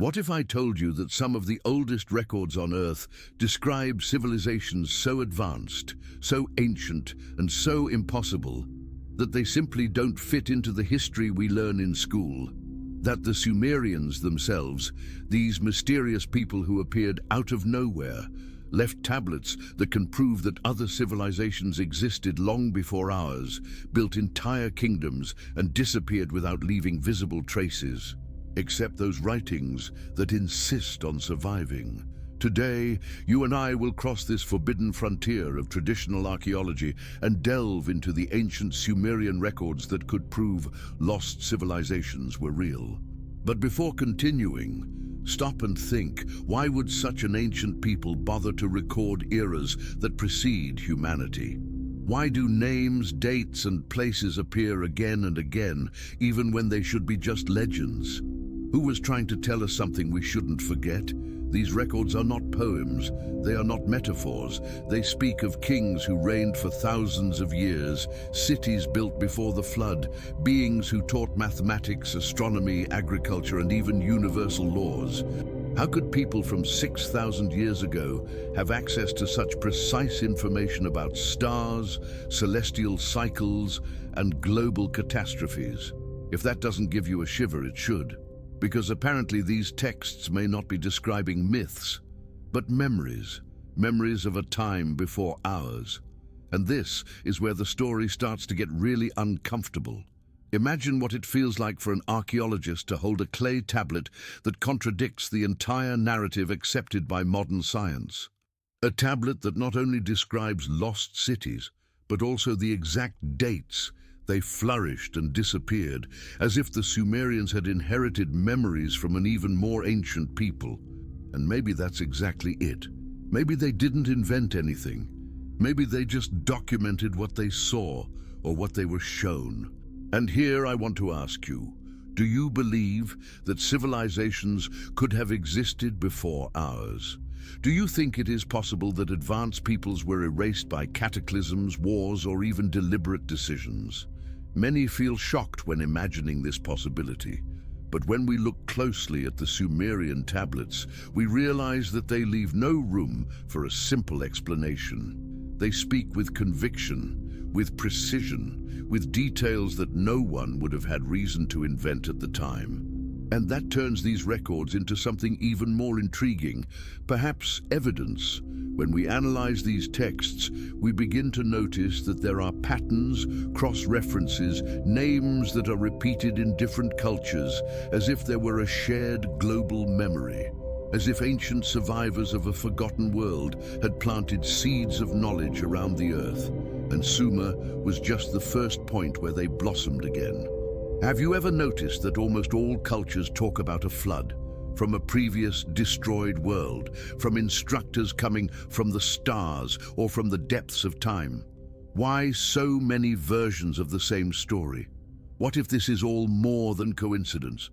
What if I told you that some of the oldest records on Earth describe civilizations so advanced, so ancient, and so impossible that they simply don't fit into the history we learn in school? That the Sumerians themselves, these mysterious people who appeared out of nowhere, left tablets that can prove that other civilizations existed long before ours, built entire kingdoms, and disappeared without leaving visible traces. Except those writings that insist on surviving. Today, you and I will cross this forbidden frontier of traditional archaeology and delve into the ancient Sumerian records that could prove lost civilizations were real. But before continuing, stop and think, why would such an ancient people bother to record eras that precede humanity? Why do names, dates, and places appear again and again, even when they should be just legends? Who was trying to tell us something we shouldn't forget? These records are not poems, they are not metaphors. They speak of kings who reigned for thousands of years, cities built before the flood, beings who taught mathematics, astronomy, agriculture, and even universal laws. How could people from 6,000 years ago have access to such precise information about stars, celestial cycles, and global catastrophes? If that doesn't give you a shiver, it should. Because apparently these texts may not be describing myths, but memories of a time before ours. And this is where the story starts to get really uncomfortable. Imagine what it feels like for an archaeologist to hold a clay tablet that contradicts the entire narrative accepted by modern science. A tablet that not only describes lost cities, but also the exact dates they flourished and disappeared, as if the Sumerians had inherited memories from an even more ancient people. And maybe that's exactly it. Maybe they didn't invent anything. Maybe they just documented what they saw or what they were shown. And here I want to ask you, do you believe that civilizations could have existed before ours? Do you think it is possible that advanced peoples were erased by cataclysms, wars, or even deliberate decisions? Many feel shocked when imagining this possibility, but when we look closely at the Sumerian tablets, we realize that they leave no room for a simple explanation. They speak with conviction, with precision, with details that no one would have had reason to invent at the time. And that turns these records into something even more intriguing, perhaps evidence. When we analyze these texts, we begin to notice that there are patterns, cross-references, names that are repeated in different cultures, as if there were a shared global memory, as if ancient survivors of a forgotten world had planted seeds of knowledge around the earth, and Sumer was just the first point where they blossomed again. Have you ever noticed that almost all cultures talk about a flood, from a previous destroyed world, from instructors coming from the stars or from the depths of time? Why so many versions of the same story? What if this is all more than coincidence?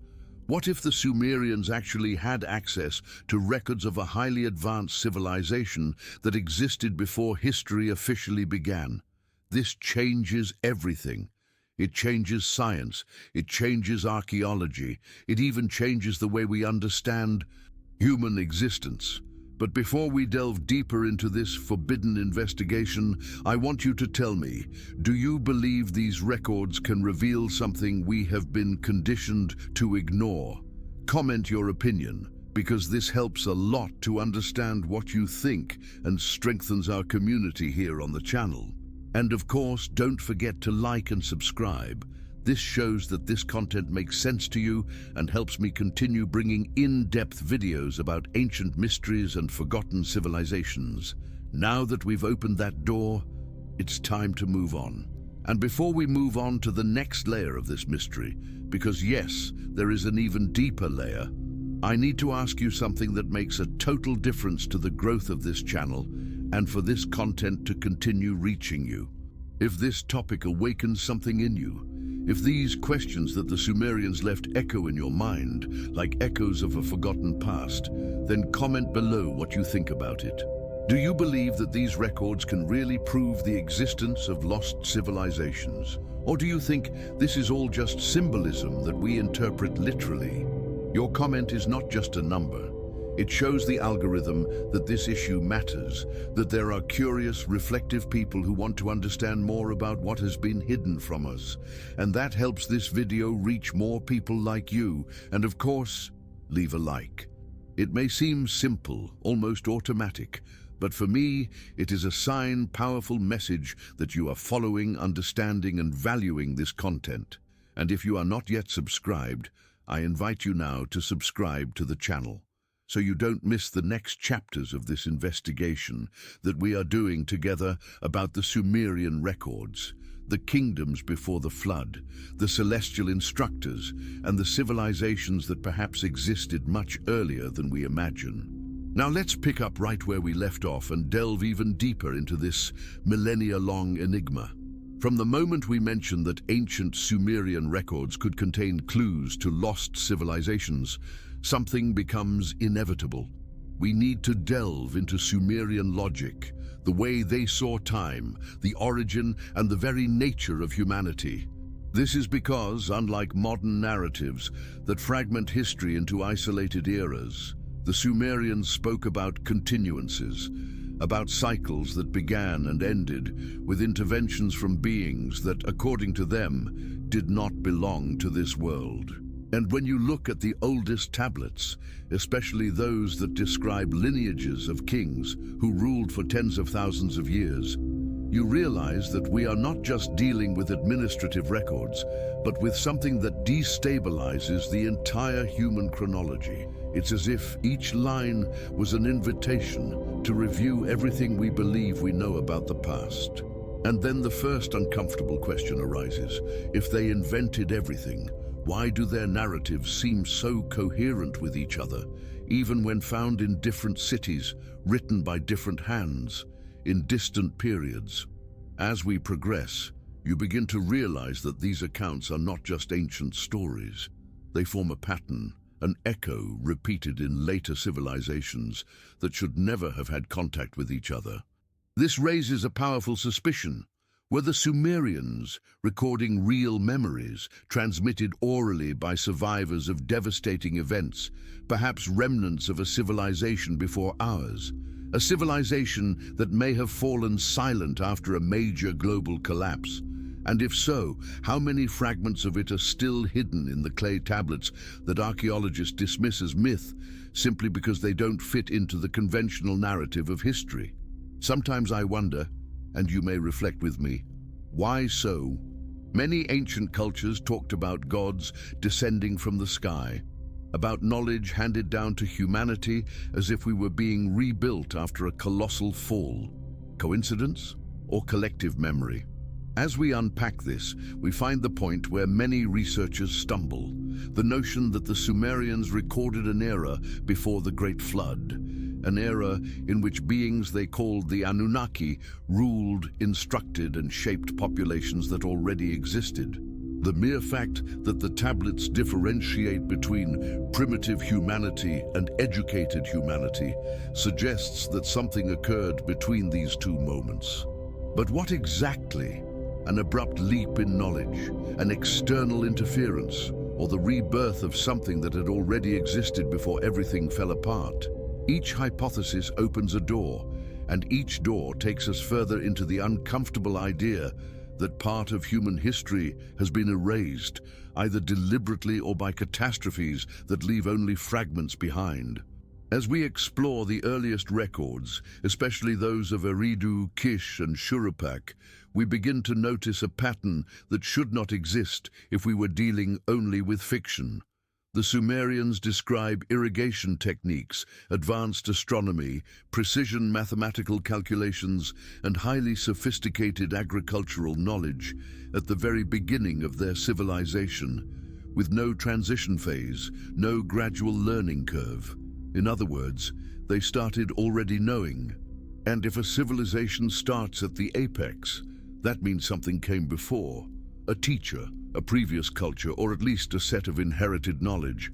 What if the Sumerians actually had access to records of a highly advanced civilization that existed before history officially began? This changes everything. It changes science, it changes archaeology, it even changes the way we understand human existence. But before we delve deeper into this forbidden investigation, I want you to tell me, do you believe these records can reveal something we have been conditioned to ignore? Comment your opinion, because this helps a lot to understand what you think and strengthens our community here on the channel. And of course, don't forget to like and subscribe. This shows that this content makes sense to you and helps me continue bringing in-depth videos about ancient mysteries and forgotten civilizations. Now that we've opened that door, it's time to move on. And before we move on to the next layer of this mystery, because yes, there is an even deeper layer, I need to ask you something that makes a total difference to the growth of this channel and for this content to continue reaching you. If this topic awakens something in you, if these questions that the Sumerians left echo in your mind, like echoes of a forgotten past, then comment below what you think about it. Do you believe that these records can really prove the existence of lost civilizations? Or do you think this is all just symbolism that we interpret literally? Your comment is not just a number. It shows the algorithm that this issue matters, that there are curious, reflective people who want to understand more about what has been hidden from us. And that helps this video reach more people like you. And of course, leave a like. It may seem simple, almost automatic, but for me, it is a powerful message that you are following, understanding, and valuing this content. And if you are not yet subscribed, I invite you now to subscribe to the channel, so you don't miss the next chapters of this investigation that we are doing together about the Sumerian records, the kingdoms before the flood, the celestial instructors, and the civilizations that perhaps existed much earlier than we imagine. Now let's pick up right where we left off and delve even deeper into this millennia-long enigma. From the moment we mentioned that ancient Sumerian records could contain clues to lost civilizations, something becomes inevitable. We need to delve into Sumerian logic, the way they saw time, the origin and the very nature of humanity. This is because, unlike modern narratives that fragment history into isolated eras, the Sumerians spoke about continuances, about cycles that began and ended with interventions from beings that, according to them, did not belong to this world. And when you look at the oldest tablets, especially those that describe lineages of kings who ruled for tens of thousands of years, you realize that we are not just dealing with administrative records, but with something that destabilizes the entire human chronology. It's as if each line was an invitation to review everything we believe we know about the past. And then the first uncomfortable question arises. If they invented everything, why do their narratives seem so coherent with each other, even when found in different cities, written by different hands, in distant periods? As we progress, you begin to realize that these accounts are not just ancient stories. They form a pattern, an echo repeated in later civilizations that should never have had contact with each other. This raises a powerful suspicion. Were the Sumerians recording real memories transmitted orally by survivors of devastating events, perhaps remnants of a civilization before ours? A civilization that may have fallen silent after a major global collapse? And if so, how many fragments of it are still hidden in the clay tablets that archaeologists dismiss as myth simply because they don't fit into the conventional narrative of history? Sometimes I wonder, and you may reflect with me, why so? Many ancient cultures talked about gods descending from the sky, about knowledge handed down to humanity as if we were being rebuilt after a colossal fall. Coincidence or collective memory? As we unpack this, we find the point where many researchers stumble: the notion that the Sumerians recorded an era before the Great Flood, an era in which beings they called the Anunnaki ruled, instructed, and shaped populations that already existed. The mere fact that the tablets differentiate between primitive humanity and educated humanity suggests that something occurred between these two moments. But what exactly? An abrupt leap in knowledge, an external interference, or the rebirth of something that had already existed before everything fell apart? Each hypothesis opens a door, and each door takes us further into the uncomfortable idea that part of human history has been erased, either deliberately or by catastrophes that leave only fragments behind. As we explore the earliest records, especially those of Eridu, Kish, and Shurupak, we begin to notice a pattern that should not exist if we were dealing only with fiction. The Sumerians describe irrigation techniques, advanced astronomy, precision mathematical calculations, and highly sophisticated agricultural knowledge at the very beginning of their civilization, with no transition phase, no gradual learning curve. In other words, they started already knowing. And if a civilization starts at the apex, that means something came before. A teacher, a previous culture, or at least a set of inherited knowledge.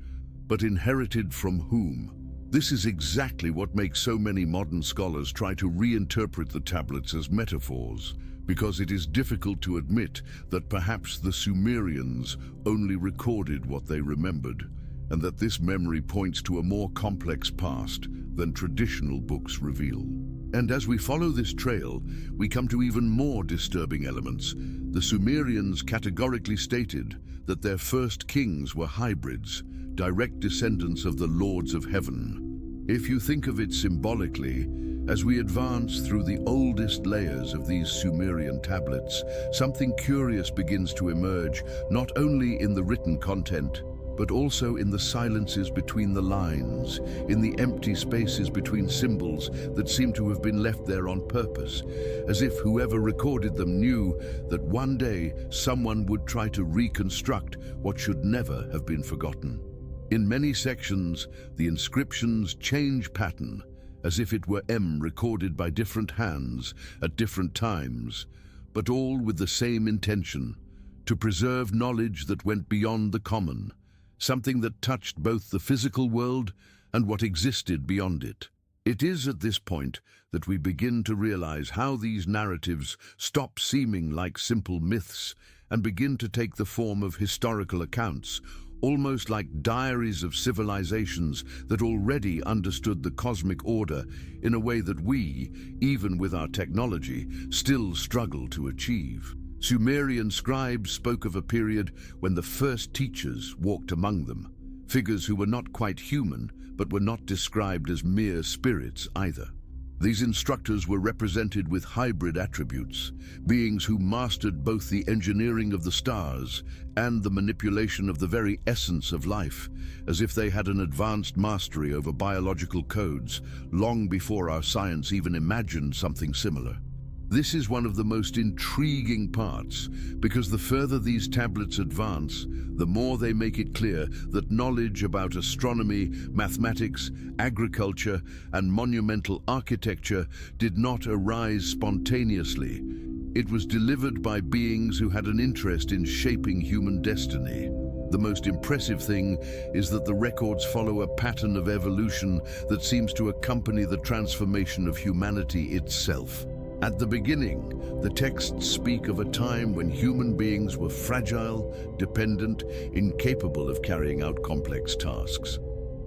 But inherited from whom? This is exactly what makes so many modern scholars try to reinterpret the tablets as metaphors, because it is difficult to admit that perhaps the Sumerians only recorded what they remembered, and that this memory points to a more complex past than traditional books reveal. And as we follow this trail, we come to even more disturbing elements. The Sumerians categorically stated that their first kings were hybrids, direct descendants of the lords of heaven. If you think of it symbolically, as we advance through the oldest layers of these Sumerian tablets, something curious begins to emerge, not only in the written content, but also in the silences between the lines, in the empty spaces between symbols that seem to have been left there on purpose, as if whoever recorded them knew that one day someone would try to reconstruct what should never have been forgotten. In many sections, the inscriptions change pattern, as if it were recorded by different hands at different times, but all with the same intention, to preserve knowledge that went beyond the common, something that touched both the physical world and what existed beyond it. It is at this point that we begin to realize how these narratives stop seeming like simple myths and begin to take the form of historical accounts, almost like diaries of civilizations that already understood the cosmic order in a way that we, even with our technology, still struggle to achieve. Sumerian scribes spoke of a period when the first teachers walked among them, figures who were not quite human, but were not described as mere spirits either. These instructors were represented with hybrid attributes, beings who mastered both the engineering of the stars and the manipulation of the very essence of life, as if they had an advanced mastery over biological codes, long before our science even imagined something similar. This is one of the most intriguing parts, because the further these tablets advance, the more they make it clear that knowledge about astronomy, mathematics, agriculture, and monumental architecture did not arise spontaneously. It was delivered by beings who had an interest in shaping human destiny. The most impressive thing is that the records follow a pattern of evolution that seems to accompany the transformation of humanity itself. At the beginning, the texts speak of a time when human beings were fragile, dependent, incapable of carrying out complex tasks.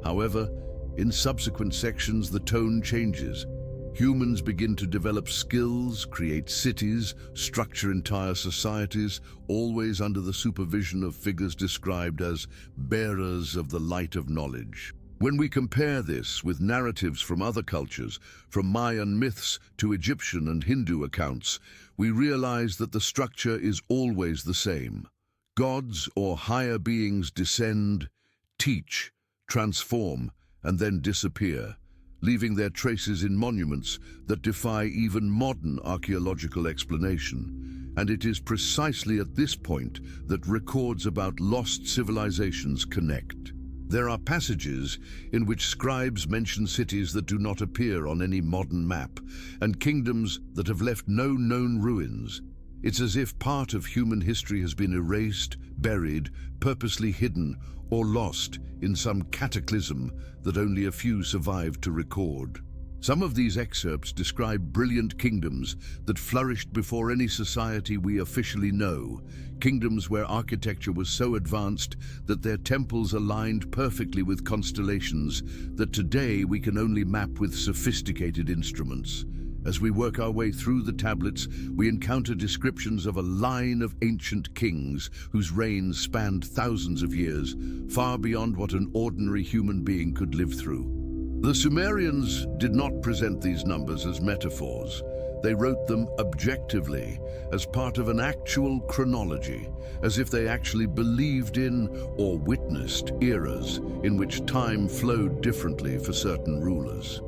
However, in subsequent sections, the tone changes. Humans begin to develop skills, create cities, structure entire societies, always under the supervision of figures described as bearers of the light of knowledge. When we compare this with narratives from other cultures, from Mayan myths to Egyptian and Hindu accounts, we realize that the structure is always the same. Gods or higher beings descend, teach, transform, and then disappear, leaving their traces in monuments that defy even modern archaeological explanation. And it is precisely at this point that records about lost civilizations connect. There are passages in which scribes mention cities that do not appear on any modern map, and kingdoms that have left no known ruins. It's as if part of human history has been erased, buried, purposely hidden, or lost in some cataclysm that only a few survived to record. Some of these excerpts describe brilliant kingdoms that flourished before any society we officially know, kingdoms where architecture was so advanced that their temples aligned perfectly with constellations that today we can only map with sophisticated instruments. As we work our way through the tablets, we encounter descriptions of a line of ancient kings whose reigns spanned thousands of years, far beyond what an ordinary human being could live through. The Sumerians did not present these numbers as metaphors. They wrote them objectively, as part of an actual chronology, as if they actually believed in or witnessed eras in which time flowed differently for certain rulers.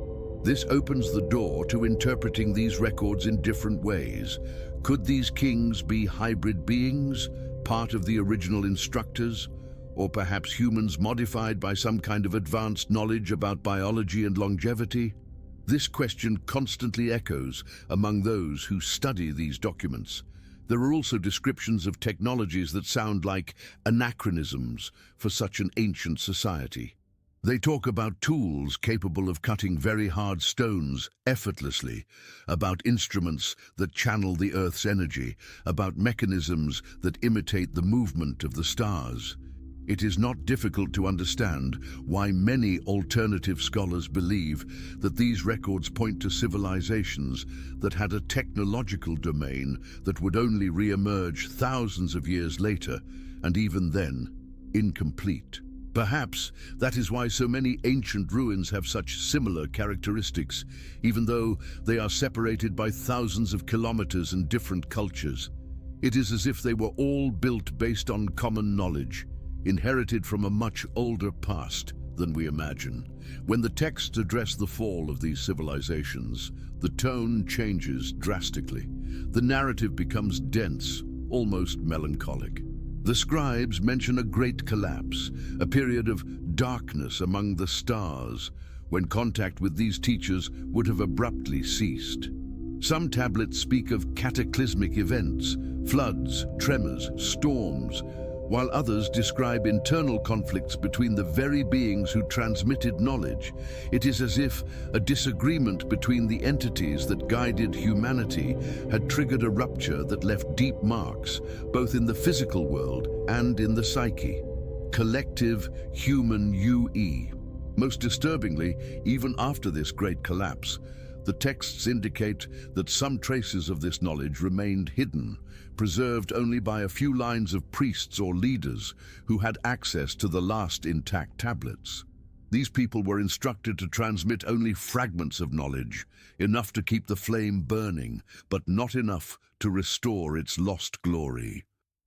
This opens the door to interpreting these records in different ways. Could these kings be hybrid beings, part of the original instructors? Or perhaps humans modified by some kind of advanced knowledge about biology and longevity? This question constantly echoes among those who study these documents. There are also descriptions of technologies that sound like anachronisms for such an ancient society. They talk about tools capable of cutting very hard stones effortlessly, about instruments that channel the Earth's energy, about mechanisms that imitate the movement of the stars. It is not difficult to understand why many alternative scholars believe that these records point to civilizations that had a technological domain that would only re-emerge thousands of years later, and even then, incomplete. Perhaps that is why so many ancient ruins have such similar characteristics, even though they are separated by thousands of kilometers and different cultures. It is as if they were all built based on common knowledge, inherited from a much older past than we imagine. When the texts address the fall of these civilizations, the tone changes drastically. The narrative becomes dense, almost melancholic. The scribes mention a great collapse, a period of darkness among the stars, when contact with these teachers would have abruptly ceased. Some tablets speak of cataclysmic events, floods, tremors, storms, while others describe internal conflicts between the very beings who transmitted knowledge. It is as if a disagreement between the entities that guided humanity had triggered a rupture that left deep marks, both in the physical world and in the psyche. Collective human UE. Most disturbingly, even after this great collapse, the texts indicate that some traces of this knowledge remained hidden, preserved only by a few lines of priests or leaders who had access to the last intact tablets. These people were instructed to transmit only fragments of knowledge, enough to keep the flame burning, but not enough to restore its lost glory.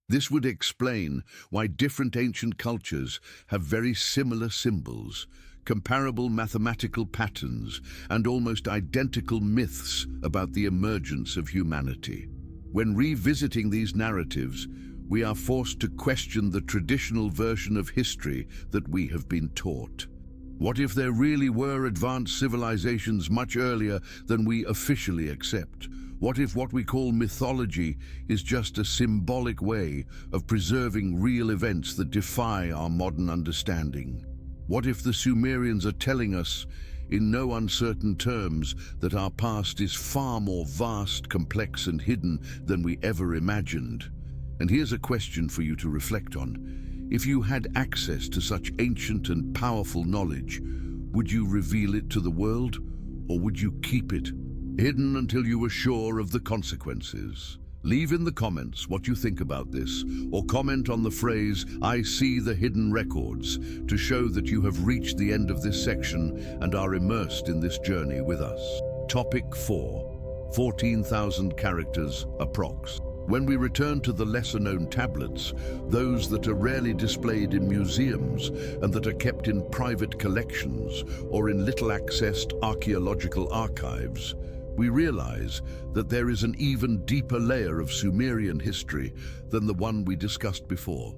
This would explain why different ancient cultures have very similar symbols, comparable mathematical patterns, and almost identical myths about the emergence of humanity. When revisiting these narratives, we are forced to question the traditional version of history that we have been taught. What if there really were advanced civilizations much earlier than we officially accept? What if what we call mythology is just a symbolic way of preserving real events that defy our modern understanding? What if the Sumerians are telling us, in no uncertain terms, that our past is far more vast, complex, and hidden than we ever imagined? And here's a question for you to reflect on. If you had access to such ancient and powerful knowledge, would you reveal it to the world, or would you keep it hidden until you were sure of the consequences? Leave in the comments what you think about this, or comment on the phrase, "I see the hidden records," to show that you have reached the end of this section and are immersed in this journey with us. Topic 4. 14,000 characters approx. When we return to the lesser-known tablets, those that are rarely displayed in museums and that are kept in private collections or in little-accessed archaeological archives, we realize that there is an even deeper layer of Sumerian history than the one we discussed before.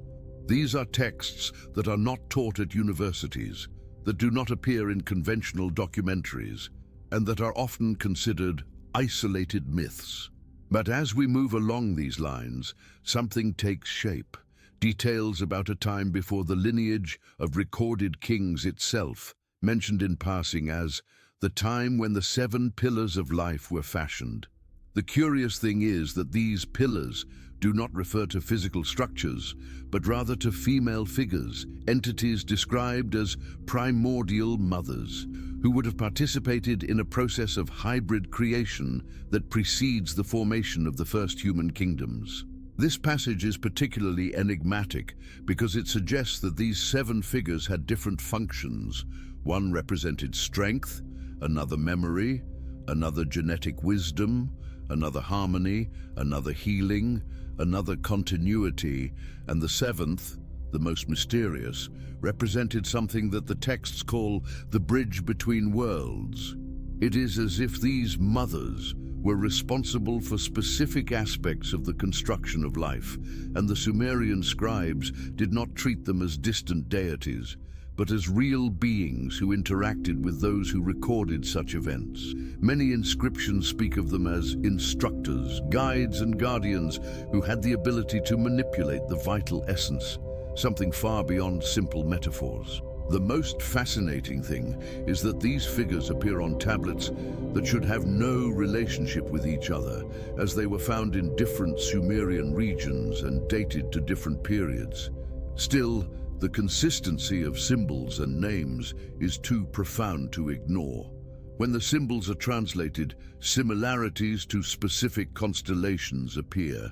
These are texts that are not taught at universities, that do not appear in conventional documentaries, and that are often considered isolated myths. But as we move along these lines, something takes shape. Details about a time before the lineage of recorded kings itself, mentioned in passing as the time when the 7 pillars of life were fashioned. The curious thing is that these pillars do not refer to physical structures, but rather to female figures, entities described as primordial mothers, who would have participated in a process of hybrid creation that precedes the formation of the first human kingdoms. This passage is particularly enigmatic because it suggests that these 7 figures had different functions. One represented strength, another memory, another genetic wisdom, another harmony, another healing, another continuity, and the 7th, the most mysterious, represented something that the texts call the bridge between worlds. It is as if these mothers were responsible for specific aspects of the construction of life, and the Sumerian scribes did not treat them as distant deities, but as real beings who interacted with those who recorded such events. Many inscriptions speak of them as instructors, guides, and guardians who had the ability to manipulate the vital essence, something far beyond simple metaphors. The most fascinating thing is that these figures appear on tablets that should have no relationship with each other, as they were found in different Sumerian regions and dated to different periods. Still, The consistency of symbols and names is too profound to ignore. When the symbols are translated, similarities to specific constellations appear,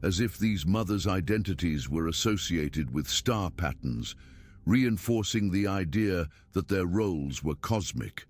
as if these mothers' identities were associated with star patterns, reinforcing the idea that their roles were cosmic,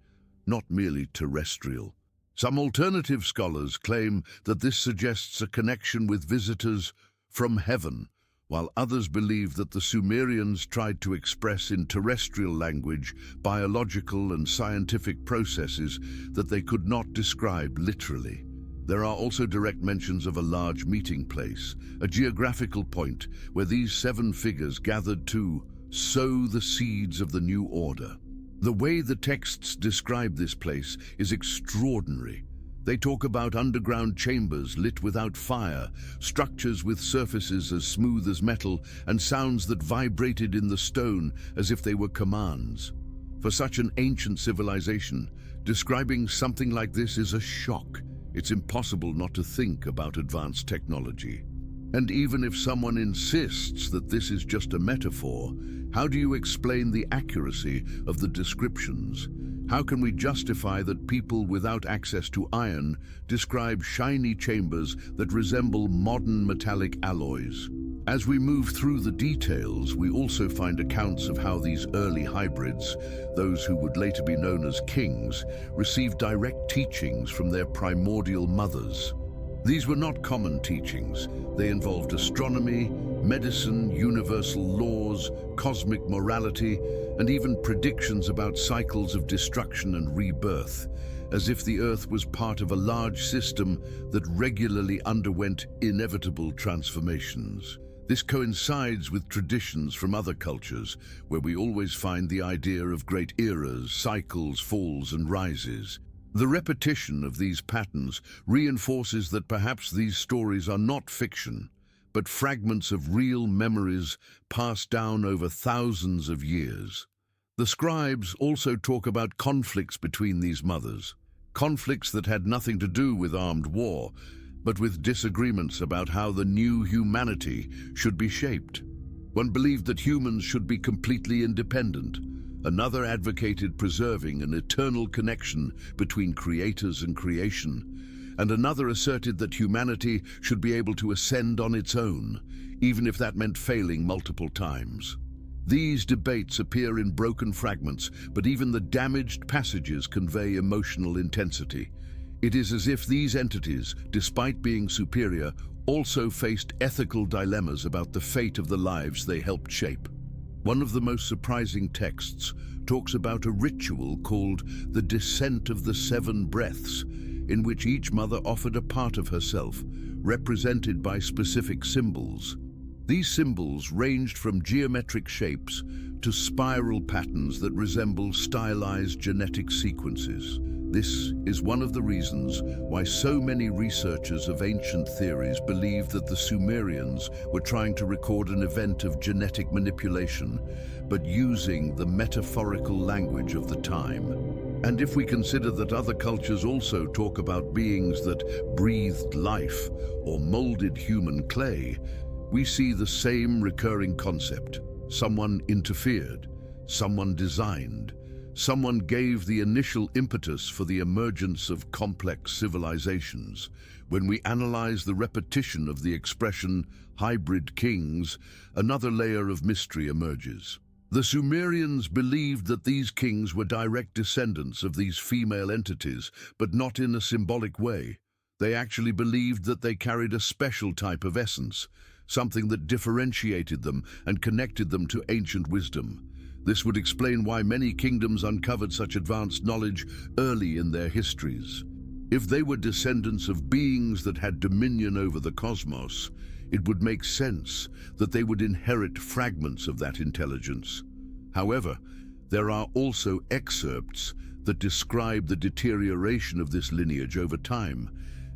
not merely terrestrial. Some alternative scholars claim that this suggests a connection with visitors from heaven, while others believe that the Sumerians tried to express in terrestrial language biological and scientific processes that they could not describe literally. There are also direct mentions of a large meeting place, a geographical point where these 7 figures gathered to sow the seeds of the new order. The way the texts describe this place is extraordinary. They talk about underground chambers lit without fire, structures with surfaces as smooth as metal, and sounds that vibrated in the stone as if they were commands. For such an ancient civilization, describing something like this is a shock. It's impossible not to think about advanced technology. And even if someone insists that this is just a metaphor, how do you explain the accuracy of the descriptions? How can we justify that people without access to iron describe shiny chambers that resemble modern metallic alloys? As we move through the details, we also find accounts of how these early hybrids, those who would later be known as kings, received direct teachings from their primordial mothers. These were not common teachings. They involved astronomy, medicine, universal laws, cosmic morality, and even predictions about cycles of destruction and rebirth, as if the Earth was part of a large system that regularly underwent inevitable transformations. This coincides with traditions from other cultures, where we always find the idea of great eras, cycles, falls, and rises. The repetition of these patterns reinforces that perhaps these stories are not fiction, but fragments of real memories passed down over thousands of years. The scribes also talk about conflicts between these mothers, conflicts that had nothing to do with armed war, but with disagreements about how the new humanity should be shaped. One believed that humans should be completely independent. Another advocated preserving an eternal connection between creators and creation, and another asserted that humanity should be able to ascend on its own, even if that meant failing multiple times. These debates appear in broken fragments, but even the damaged passages convey emotional intensity. It is as if these entities, despite being superior, also faced ethical dilemmas about the fate of the lives they helped shape. One of the most surprising texts talks about a ritual called the Descent of the 7 Breaths, in which each mother offered a part of herself, represented by specific symbols. These symbols ranged from geometric shapes to spiral patterns that resemble stylized genetic sequences. This is one of the reasons why so many researchers of ancient theories believe that the Sumerians were trying to record an event of genetic manipulation, but using the metaphorical language of the time. And if we consider that other cultures also talk about beings that breathed life or molded human clay, we see the same recurring concept. Someone interfered, someone designed, someone gave the initial impetus for the emergence of complex civilizations. When we analyze the repetition of the expression hybrid kings, another layer of mystery emerges. The Sumerians believed that these kings were direct descendants of these female entities, but not in a symbolic way. They actually believed that they carried a special type of essence, something that differentiated them and connected them to ancient wisdom. This would explain why many kingdoms uncovered such advanced knowledge early in their histories. If they were descendants of beings that had dominion over the cosmos, it would make sense that they would inherit fragments of that intelligence. However, there are also excerpts that describe the deterioration of this lineage over time,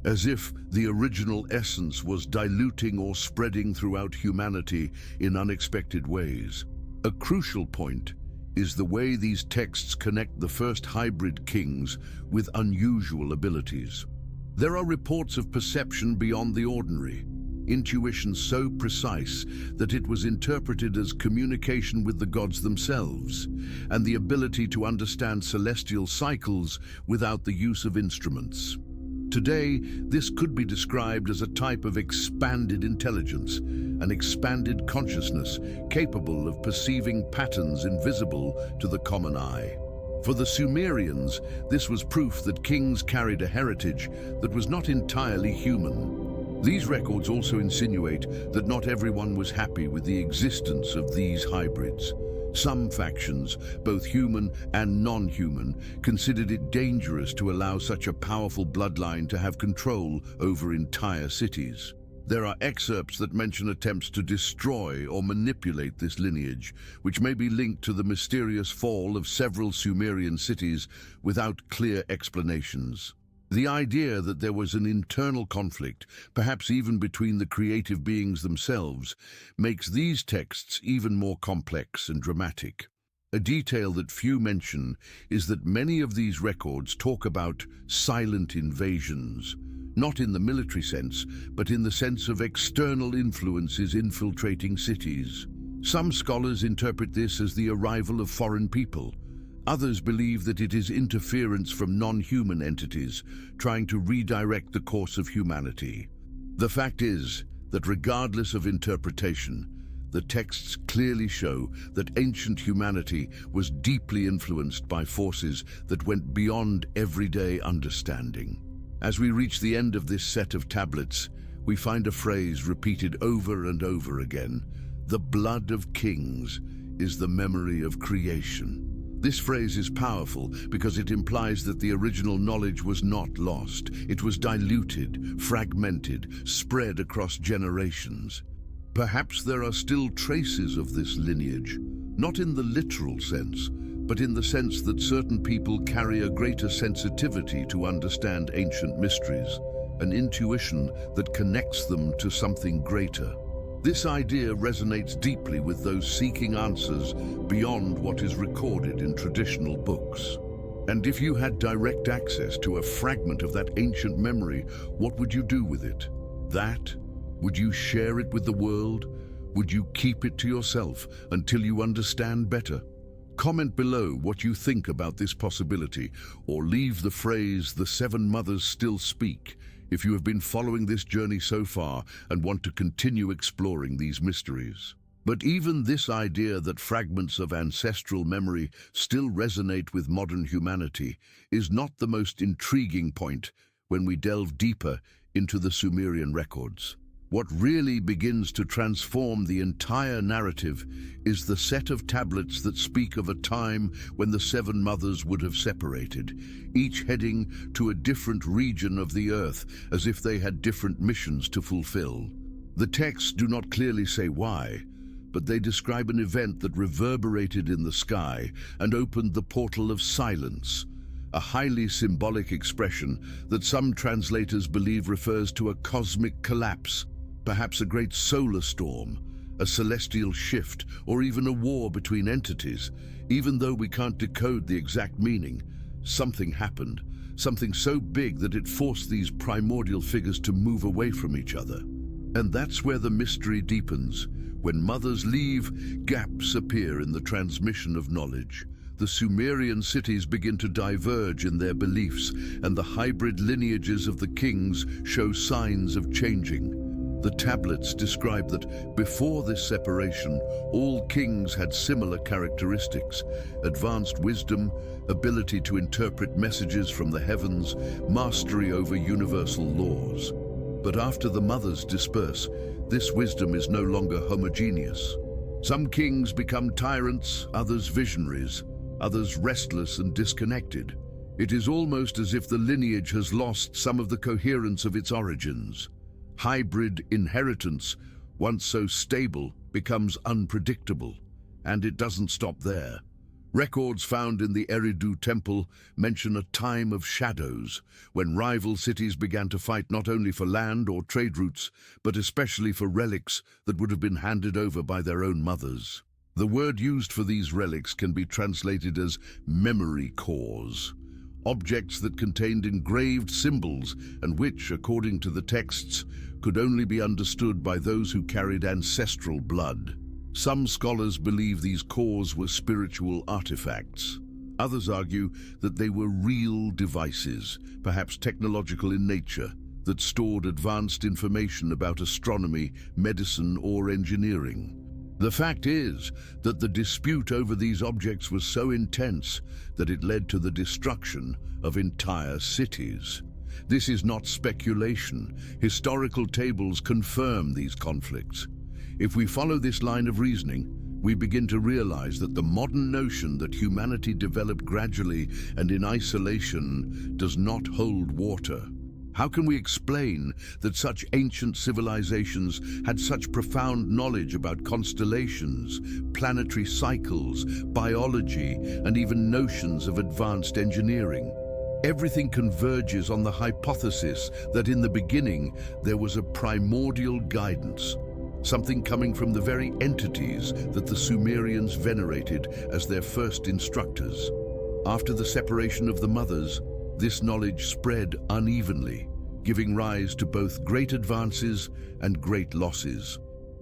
as if the original essence was diluting or spreading throughout humanity in unexpected ways. A crucial point is the way these texts connect the first hybrid kings with unusual abilities. There are reports of perception beyond the ordinary. intuition so precise that it was interpreted as communication with the gods themselves, and the ability to understand celestial cycles without the use of instruments. Today, this could be described as a type of expanded intelligence, an expanded consciousness capable of perceiving patterns invisible to the common eye. For the Sumerians, this was proof that kings carried a heritage that was not entirely human. These records also insinuate that not everyone was happy with the existence of these hybrids. Some factions, both human and non-human, considered it dangerous to allow such a powerful bloodline to have control over entire cities. There are excerpts that mention attempts to destroy or manipulate this lineage, which may be linked to the mysterious fall of several Sumerian cities without clear explanations. The idea that there was an internal conflict, perhaps even between the creative beings themselves, makes these texts even more complex and dramatic. A detail that few mention is that many of these records talk about silent invasions, not in the military sense, but in the sense of external influences infiltrating cities. Some scholars interpret this as the arrival of foreign people. Others believe that it is interference from non-human entities trying to redirect the course of humanity. The fact is that regardless of interpretation, the texts clearly show that ancient humanity was deeply influenced by forces that went beyond everyday understanding. As we reach the end of this set of tablets, we find a phrase repeated over and over again: "The blood of kings is the memory of creation." This phrase is powerful because it implies that the original knowledge was not lost. It was diluted, fragmented, spread across generations. Perhaps there are still traces of this lineage, not in the literal sense, but in the sense that certain people carry a greater sensitivity to understand ancient mysteries, an intuition that connects them to something greater. This idea resonates deeply with those seeking answers beyond what is recorded in traditional books. And if you had direct access to a fragment of that ancient memory, what would you do with it? Would you share it with the world? Would you keep it to yourself until you understand better? Comment below what you think about this possibility, or leave the phrase "the seven mothers still speak" if you have been following this journey so far and want to continue exploring these mysteries. But even this idea that fragments of ancestral memory still resonate with modern humanity is not the most intriguing point when we delve deeper into the Sumerian records. What really begins to transform the entire narrative is the set of tablets that speak of a time when the seven mothers would have separated, each heading to a different region of the earth, as if they had different missions to fulfill. The texts do not clearly say why, but they describe an event that reverberated in the sky and opened the portal of silence, a highly symbolic expression that some translators believe refers to a cosmic collapse, perhaps a great solar storm, a celestial shift, or even a war between entities. Even though we can't decode the exact meaning, something happened, something so big that it forced these primordial figures to move away from each other. And that's where the mystery deepens. When mothers leave, gaps appear in the transmission of knowledge. The Sumerian cities begin to diverge in their beliefs, and the hybrid lineages of the kings show signs of changing. The tablets describe that before this separation, all kings had similar characteristics: advanced wisdom, ability to interpret messages from the heavens, mastery over universal laws. But after the mothers disperse, this wisdom is no longer homogeneous. Some kings become tyrants, others visionaries, others restless and disconnected. It is almost as if the lineage has lost some of the coherence of its origins. Hybrid inheritance, once so stable, becomes unpredictable, and it doesn't stop there. Records found in the Eridu temple mention a time of shadows, when rival cities began to fight not only for land or trade routes, but especially for relics that would have been handed over by their own mothers. The word used for these relics can be translated as memory cores, objects that contained engraved symbols and which, according to the texts, could only be understood by those who carried ancestral blood. Some scholars believe these cores were spiritual artifacts. Others argue that they were real devices, perhaps technological in nature, that stored advanced information about astronomy, medicine, or engineering. The fact is that the dispute over these objects was so intense that it led to the destruction of entire cities. This is not speculation. Historical tables confirm these conflicts. If we follow this line of reasoning, we begin to realize that the modern notion that humanity developed gradually and in isolation does not hold water. How can we explain that such ancient civilizations had such profound knowledge about constellations, planetary cycles, biology, and even notions of advanced engineering? Everything converges on the hypothesis that in the beginning there was a primordial guidance, something coming from the very entities that the Sumerians venerated as their first instructors. After the separation of the mothers, this knowledge spread unevenly, giving rise to both great advances and great losses.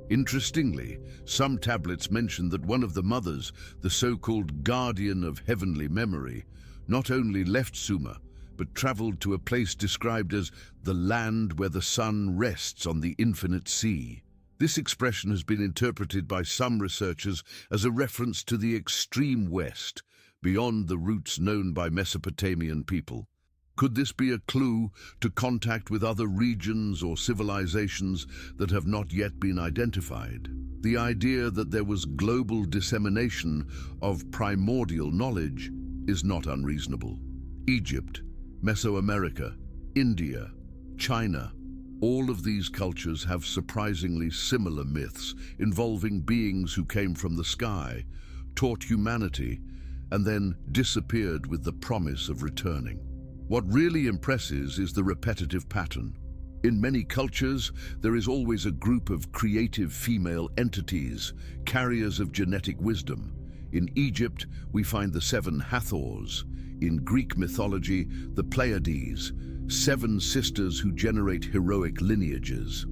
Interestingly, some tablets mention that one of the mothers, the so-called guardian of heavenly memory, not only left Sumer, but traveled to a place described as the land where the sun rests on the infinite sea. This expression has been interpreted by some researchers as a reference to the extreme west, beyond the routes known by Mesopotamian people. Could this be a clue to contact with other regions or civilizations that have not yet been identified? The idea that there was global dissemination of primordial knowledge is not unreasonable. Egypt, Mesoamerica, India, China, all of these cultures have surprisingly similar myths involving beings who came from the sky, taught humanity, and then disappeared with the promise of returning. What really impresses is the repetitive pattern. In many cultures, there is always a group of creative female entities, carriers of genetic wisdom. In Egypt, we find the 7 Hathors. In Greek mythology, the Pleiades, 7 sisters who generate heroic lineages.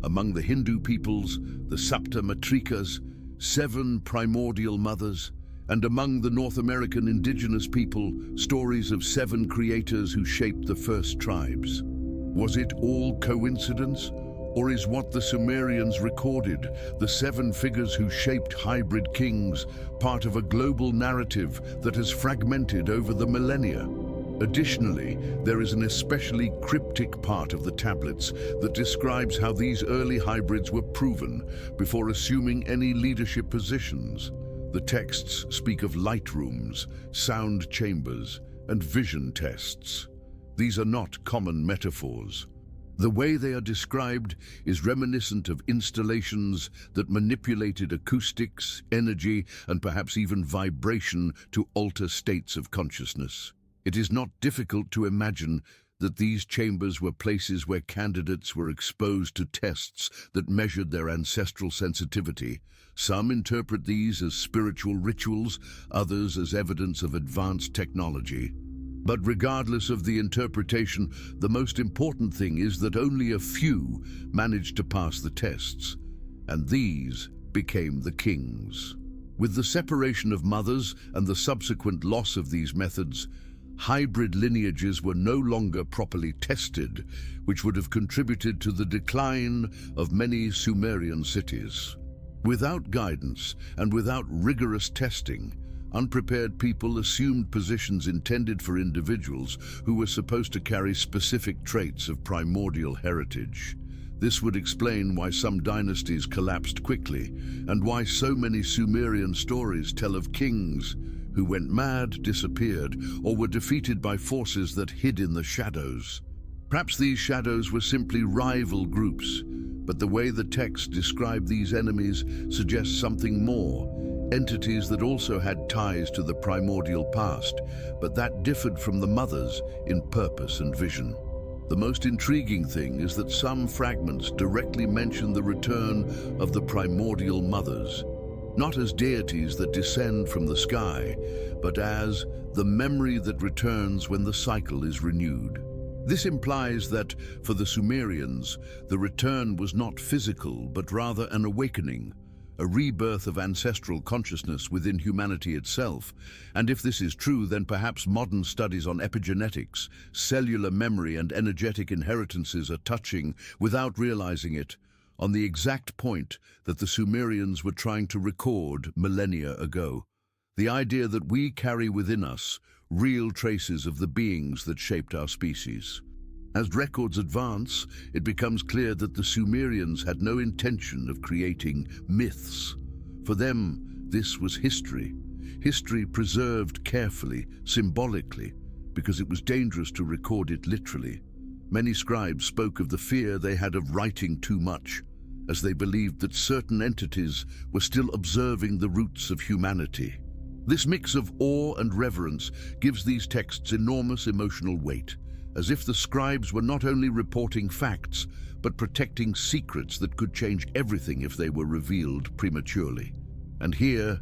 Among the Hindu peoples, the Sapta Matrikas, 7 primordial mothers. And among the North American indigenous people, stories of 7 creators who shaped the first tribes. Was it all coincidence? Or is what the Sumerians recorded, the 7 figures who shaped hybrid kings, part of a global narrative that has fragmented over the millennia? Additionally, there is an especially cryptic part of the tablets that describes how these early hybrids were proven before assuming any leadership positions. The texts speak of light rooms, sound chambers, and vision tests. These are not common metaphors. The way they are described is reminiscent of installations that manipulated acoustics, energy, and perhaps even vibration to alter states of consciousness. It is not difficult to imagine that these chambers were places where candidates were exposed to tests that measured their ancestral sensitivity. Some interpret these as spiritual rituals, others as evidence of advanced technology. But regardless of the interpretation, the most important thing is that only a few managed to pass the tests, and these became the kings. With the separation of mothers and the subsequent loss of these methods, hybrid lineages were no longer properly tested, which would have contributed to the decline of many Sumerian cities. Without guidance and without rigorous testing, unprepared people assumed positions intended for individuals who were supposed to carry specific traits of primordial heritage. This would explain why some dynasties collapsed quickly and why so many Sumerian stories tell of kings who went mad, disappeared, or were defeated by forces that hid in the shadows. Perhaps these shadows were simply rival groups, but the way the text describe these enemies suggests something more. Entities that also had ties to the primordial past, but that differed from the mothers in purpose and vision. The most intriguing thing is that some fragments directly mention the return of the primordial mothers. not as deities that descend from the sky, but as the memory that returns when the cycle is renewed. This implies that, for the Sumerians, the return was not physical, but rather an awakening, a rebirth of ancestral consciousness within humanity itself. And if this is true, then perhaps modern studies on epigenetics, cellular memory, and energetic inheritances are touching, without realizing it, on the exact point that the Sumerians were trying to record millennia ago. The idea that we carry within us real traces of the beings that shaped our species. As records advance, it becomes clear that the Sumerians had no intention of creating myths. For them, this was history. History preserved carefully, symbolically, because it was dangerous to record it literally. Many scribes spoke of the fear they had of writing too much, as they believed that certain entities were still observing the roots of humanity. This mix of awe and reverence gives these texts enormous emotional weight, as if the scribes were not only reporting facts, but protecting secrets that could change everything if they were revealed prematurely. And here,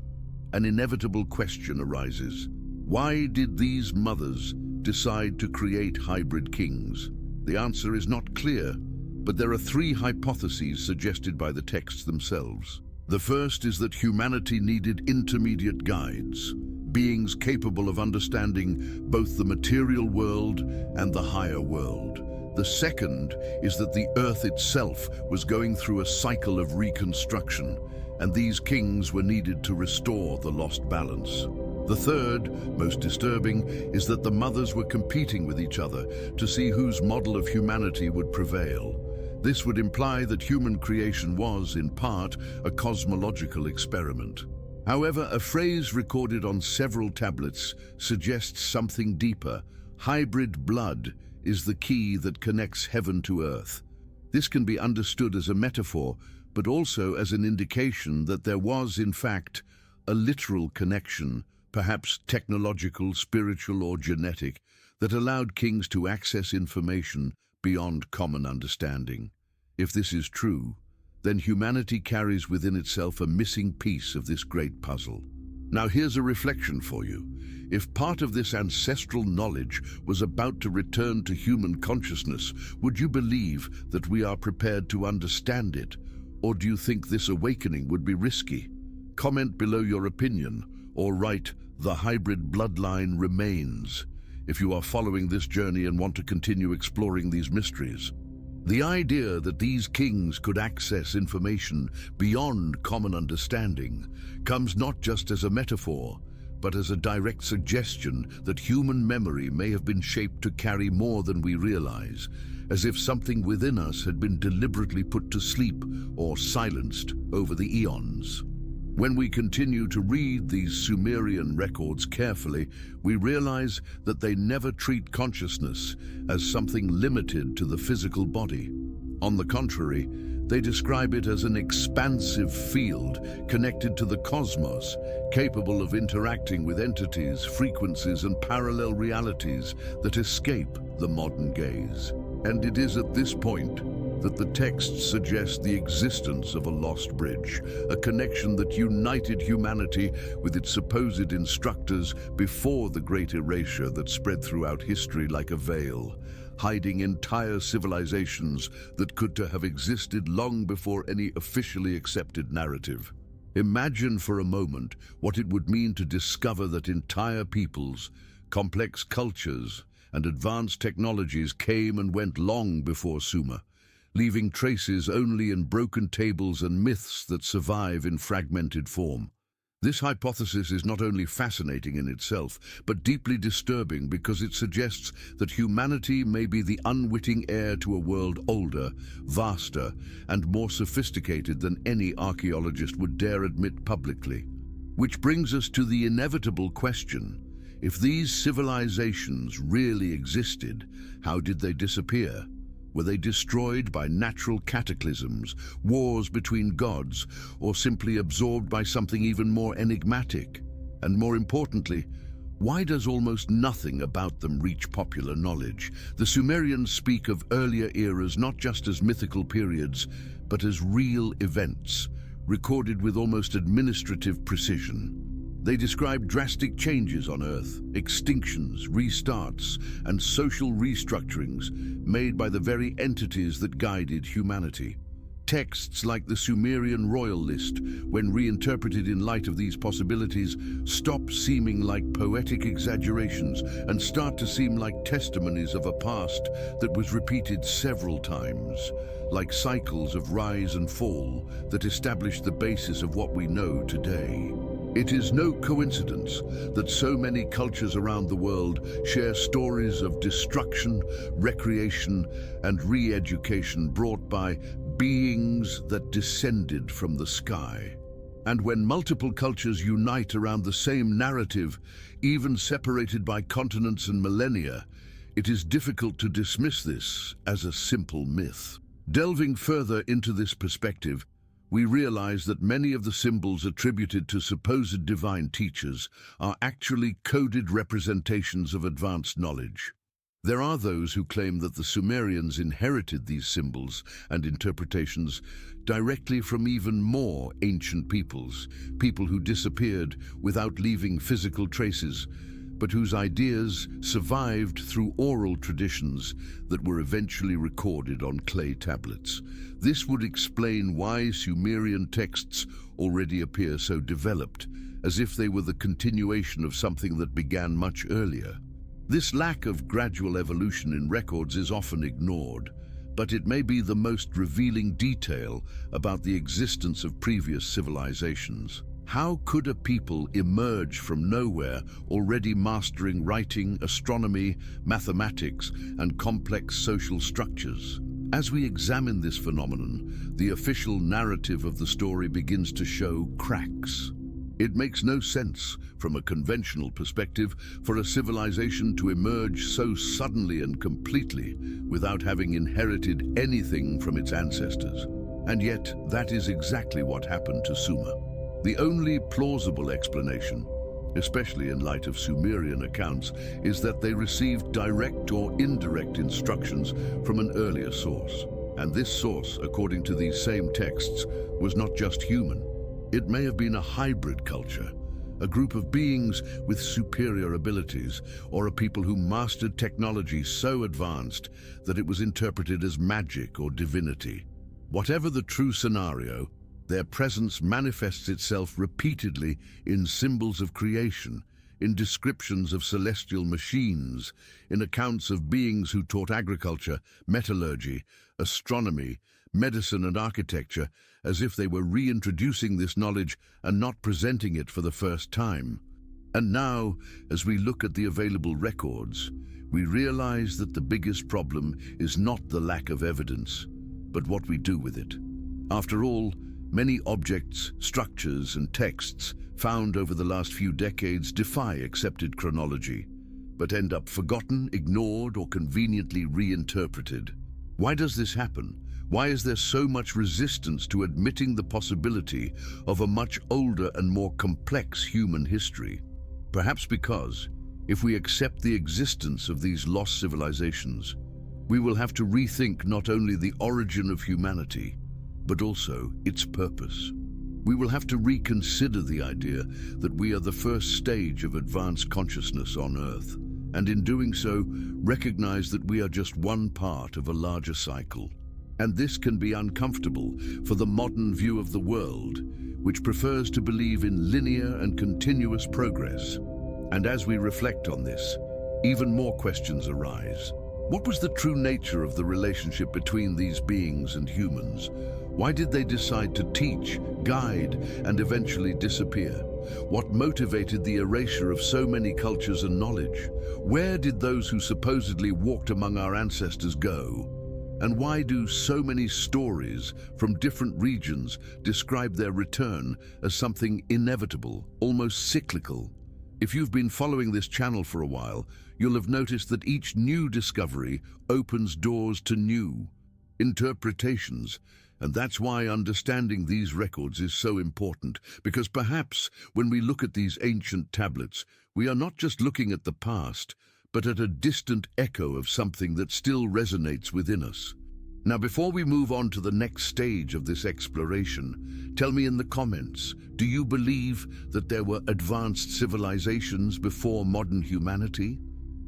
an inevitable question arises. Why did these mothers decide to create hybrid kings? The answer is not clear, but there are three hypotheses suggested by the texts themselves. The first is that humanity needed intermediate guides, beings capable of understanding both the material world and the higher world. The second is that the earth itself was going through a cycle of reconstruction, and these kings were needed to restore the lost balance. The third, most disturbing, is that the mothers were competing with each other to see whose model of humanity would prevail. This would imply that human creation was, in part, a cosmological experiment. However, a phrase recorded on several tablets suggests something deeper. Hybrid blood is the key that connects heaven to earth. This can be understood as a metaphor, but also as an indication that there was, in fact, a literal connection, perhaps technological, spiritual, or genetic, that allowed kings to access information beyond common understanding. If this is true, then humanity carries within itself a missing piece of this great puzzle. Now here's a reflection for you. If part of this ancestral knowledge was about to return to human consciousness, would you believe that we are prepared to understand it? Or do you think this awakening would be risky? Comment below your opinion, or write, "The hybrid bloodline remains," if you are following this journey and want to continue exploring these mysteries. The idea that these kings could access information beyond common understanding comes not just as a metaphor, but as a direct suggestion that human memory may have been shaped to carry more than we realize, as if something within us had been deliberately put to sleep or silenced over the eons. When we continue to read these Sumerian records carefully, we realize that they never treat consciousness as something limited to the physical body. On the contrary, they describe it as an expansive field connected to the cosmos, capable of interacting with entities, frequencies, and parallel realities that escape the modern gaze. And it is at this point that the texts suggest the existence of a lost bridge, a connection that united humanity with its supposed instructors before the great erasure that spread throughout history like a veil, hiding entire civilizations that could have existed long before any officially accepted narrative. Imagine for a moment what it would mean to discover that entire peoples, complex cultures, and advanced technologies came and went long before Sumer, leaving traces only in broken tables and myths that survive in fragmented form. This hypothesis is not only fascinating in itself, but deeply disturbing because it suggests that humanity may be the unwitting heir to a world older, vaster, and more sophisticated than any archaeologist would dare admit publicly. Which brings us to the inevitable question: if these civilizations really existed, how did they disappear? Were they destroyed by natural cataclysms, wars between gods, or simply absorbed by something even more enigmatic? And more importantly, why does almost nothing about them reach popular knowledge? The Sumerians speak of earlier eras not just as mythical periods, but as real events, recorded with almost administrative precision. They describe drastic changes on Earth, extinctions, restarts, and social restructurings made by the very entities that guided humanity. Texts like the Sumerian royal list, when reinterpreted in light of these possibilities, stop seeming like poetic exaggerations and start to seem like testimonies of a past that was repeated several times, like cycles of rise and fall that establish the basis of what we know today. It is no coincidence that so many cultures around the world share stories of destruction, recreation, and re-education brought by beings that descended from the sky. And when multiple cultures unite around the same narrative, even separated by continents and millennia, it is difficult to dismiss this as a simple myth. Delving further into this perspective, we realize that many of the symbols attributed to supposed divine teachers are actually coded representations of advanced knowledge. There are those who claim that the Sumerians inherited these symbols and interpretations directly from even more ancient peoples, people who disappeared without leaving physical traces, but whose ideas survived through oral traditions that were eventually recorded on clay tablets. This would explain why Sumerian texts already appear so developed, as if they were the continuation of something that began much earlier. This lack of gradual evolution in records is often ignored, but it may be the most revealing detail about the existence of previous civilizations. How could a people emerge from nowhere already mastering writing, astronomy, mathematics, and complex social structures? As we examine this phenomenon, the official narrative of the story begins to show cracks. It makes no sense, from a conventional perspective, for a civilization to emerge so suddenly and completely without having inherited anything from its ancestors. And yet, that is exactly what happened to Sumer. The only plausible explanation, especially in light of Sumerian accounts, is that they received direct or indirect instructions from an earlier source. And this source, according to these same texts, was not just human. It may have been a hybrid culture, a group of beings with superior abilities, or a people who mastered technology so advanced that it was interpreted as magic or divinity. Whatever the true scenario, their presence manifests itself repeatedly in symbols of creation, in descriptions of celestial machines, in accounts of beings who taught agriculture, metallurgy, astronomy, medicine and architecture, as if they were reintroducing this knowledge and not presenting it for the first time. And now, as we look at the available records, we realize that the biggest problem is not the lack of evidence, but what we do with it. After all, many objects, structures, and texts found over the last few decades defy accepted chronology, but end up forgotten, ignored, or conveniently reinterpreted. Why does this happen? Why is there so much resistance to admitting the possibility of a much older and more complex human history? Perhaps because, if we accept the existence of these lost civilizations, we will have to rethink not only the origin of humanity, but also its purpose. We will have to reconsider the idea that we are the first stage of advanced consciousness on Earth, and in doing so, recognize that we are just one part of a larger cycle. And this can be uncomfortable for the modern view of the world, which prefers to believe in linear and continuous progress. And as we reflect on this, even more questions arise. What was the true nature of the relationship between these beings and humans? Why did they decide to teach, guide, and eventually disappear? What motivated the erasure of so many cultures and knowledge? Where did those who supposedly walked among our ancestors go? And why do so many stories from different regions describe their return as something inevitable, almost cyclical? If you've been following this channel for a while, you'll have noticed that each new discovery opens doors to new interpretations. And that's why understanding these records is so important, because perhaps when we look at these ancient tablets, we are not just looking at the past, but at a distant echo of something that still resonates within us. Now, before we move on to the next stage of this exploration, tell me in the comments, do you believe that there were advanced civilizations before modern humanity?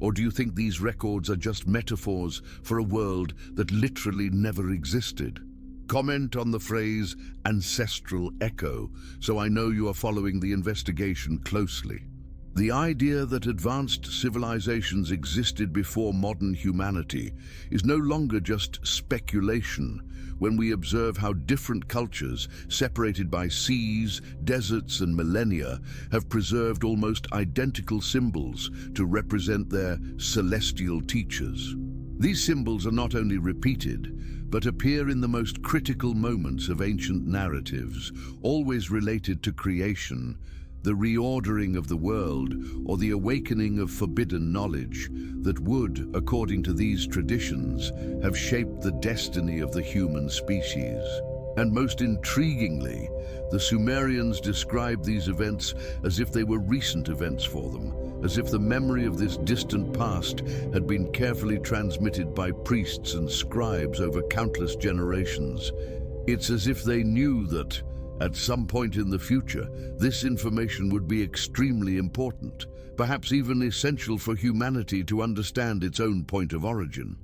Or do you think these records are just metaphors for a world that literally never existed? Comment on the phrase ancestral echo so I know you are following the investigation closely. The idea that advanced civilizations existed before modern humanity is no longer just speculation when we observe how different cultures, separated by seas, deserts, and millennia, have preserved almost identical symbols to represent their celestial teachers. These symbols are not only repeated, but appear in the most critical moments of ancient narratives, always related to creation, the reordering of the world, or the awakening of forbidden knowledge that would, according to these traditions, have shaped the destiny of the human species. And most intriguingly, the Sumerians described these events as if they were recent events for them, as if the memory of this distant past had been carefully transmitted by priests and scribes over countless generations. It's as if they knew that, at some point in the future, this information would be extremely important, perhaps even essential for humanity to understand its own point of origin.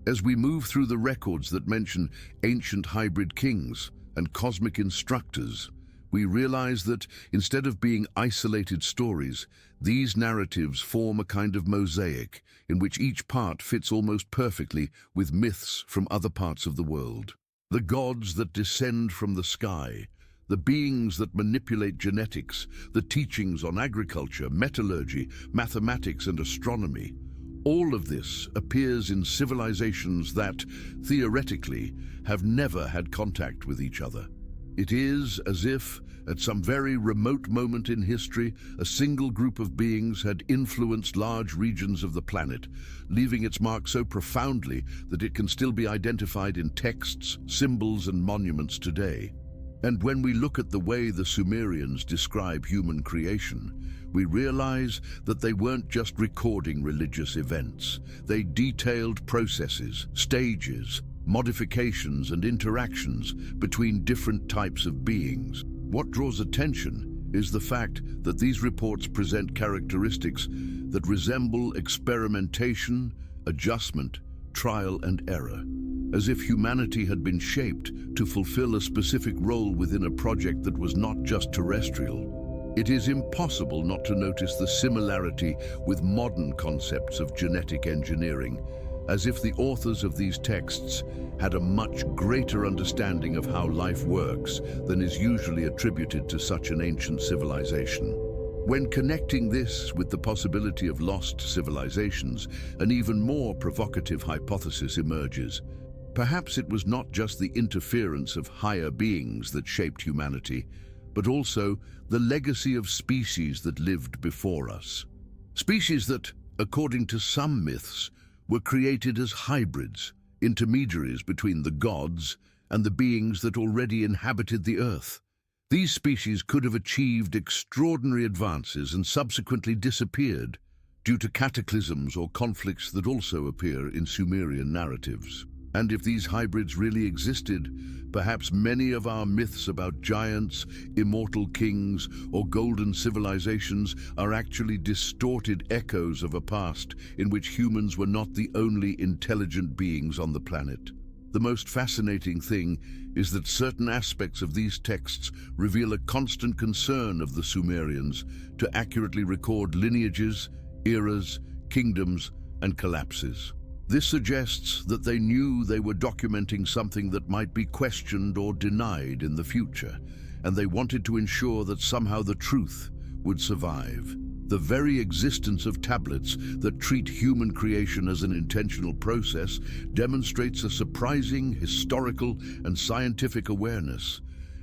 As we move through the records that mention ancient hybrid kings and cosmic instructors, we realize that, instead of being isolated stories, these narratives form a kind of mosaic in which each part fits almost perfectly with myths from other parts of the world. The gods that descend from the sky, the beings that manipulate genetics, the teachings on agriculture, metallurgy, mathematics, and astronomy. All of this appears in civilizations that, theoretically, have never had contact with each other. It is as if, at some very remote moment in history, a single group of beings had influenced large regions of the planet, leaving its mark so profoundly that it can still be identified in texts, symbols, and monuments today. And when we look at the way the Sumerians describe human creation, we realize that they weren't just recording religious events. They detailed processes, stages, modifications, and interactions between different types of beings. What draws attention is the fact that these reports present characteristics that resemble experimentation, adjustment, trial and error, as if humanity had been shaped to fulfill a specific role within a project that was not just terrestrial. It is impossible not to notice the similarity with modern concepts of genetic engineering, as if the authors of these texts had a much greater understanding of how life works than is usually attributed to such an ancient civilization. When connecting this with the possibility of lost civilizations, an even more provocative hypothesis emerges. Perhaps it was not just the interference of higher beings that shaped humanity, but also the legacy of species that lived before us. Species that, according to some myths, were created as hybrids, intermediaries between the gods and the beings that already inhabited the earth. These species could have achieved extraordinary advances and subsequently disappeared due to cataclysms or conflicts that also appear in Sumerian narratives. And if these hybrids really existed, perhaps many of our myths about giants, immortal kings, or golden civilizations are actually distorted echoes of a past in which humans were not the only intelligent beings on the planet. The most fascinating thing is that certain aspects of these texts reveal a constant concern of the Sumerians to accurately record lineages, eras, kingdoms, and collapses. This suggests that they knew they were documenting something that might be questioned or denied in the future, and they wanted to ensure that somehow the truth would survive. The very existence of tablets that treat human creation as an intentional process demonstrates a surprising historical and scientific awareness.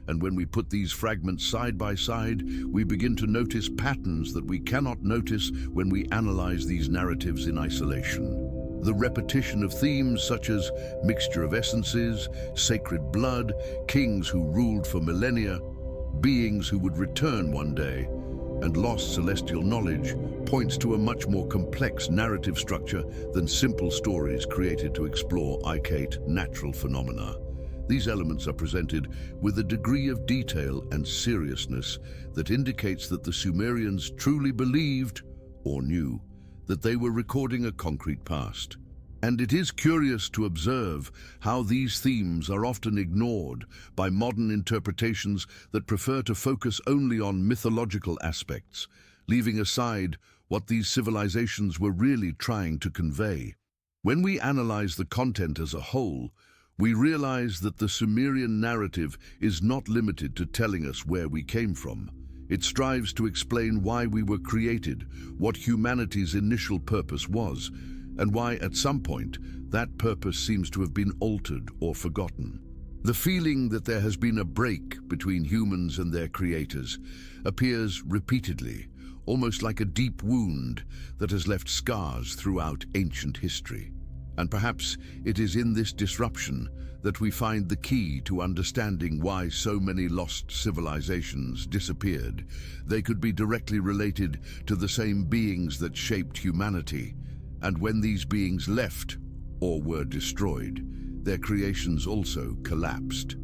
And when we put these fragments side by side, we begin to notice patterns that we cannot notice when we analyze these narratives in isolation. The repetition of themes such as mixture of essences, sacred blood, kings who ruled for millennia, beings who would return one day, and lost celestial knowledge points to a much more complex narrative structure than simple stories created to explore arcane natural phenomena. These elements are presented with a degree of detail and seriousness that indicates that the Sumerians truly believed, or knew, that they were recording a concrete past. And it is curious to observe how these themes are often ignored by modern interpretations that prefer to focus only on mythological aspects, leaving aside what these civilizations were really trying to convey. When we analyze the content as a whole, we realize that the Sumerian narrative is not limited to telling us where we came from. It strives to explain why we were created, what humanity's initial purpose was, and why at some point that purpose seems to have been altered or forgotten. The feeling that there has been a break between humans and their creators appears repeatedly, almost like a deep wound that has left scars throughout ancient history. And perhaps it is in this disruption that we find the key to understanding why so many lost civilizations disappeared. They could be directly related to the same beings that shaped humanity, and when these beings left or were destroyed, their creations also collapsed.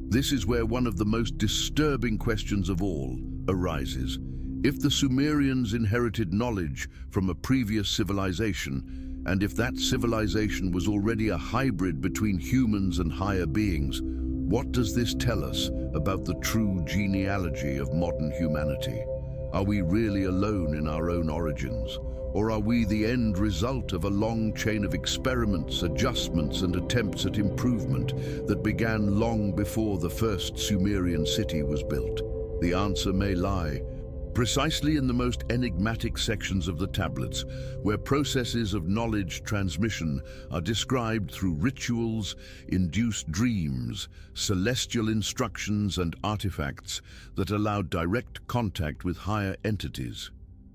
This is where one of the most disturbing questions of all arises. If the Sumerians inherited knowledge from a previous civilization, and if that civilization was already a hybrid between humans and higher beings, what does this tell us about the true genealogy of modern humanity? Are we really alone in our own origins? Or are we the end result of a long chain of experiments, adjustments, and attempts at improvement that began long before the first Sumerian city was built? The answer may lie precisely in the most enigmatic sections of the tablets, where processes of knowledge transmission are described through rituals, induced dreams, celestial instructions, and artifacts that allow direct contact with higher entities.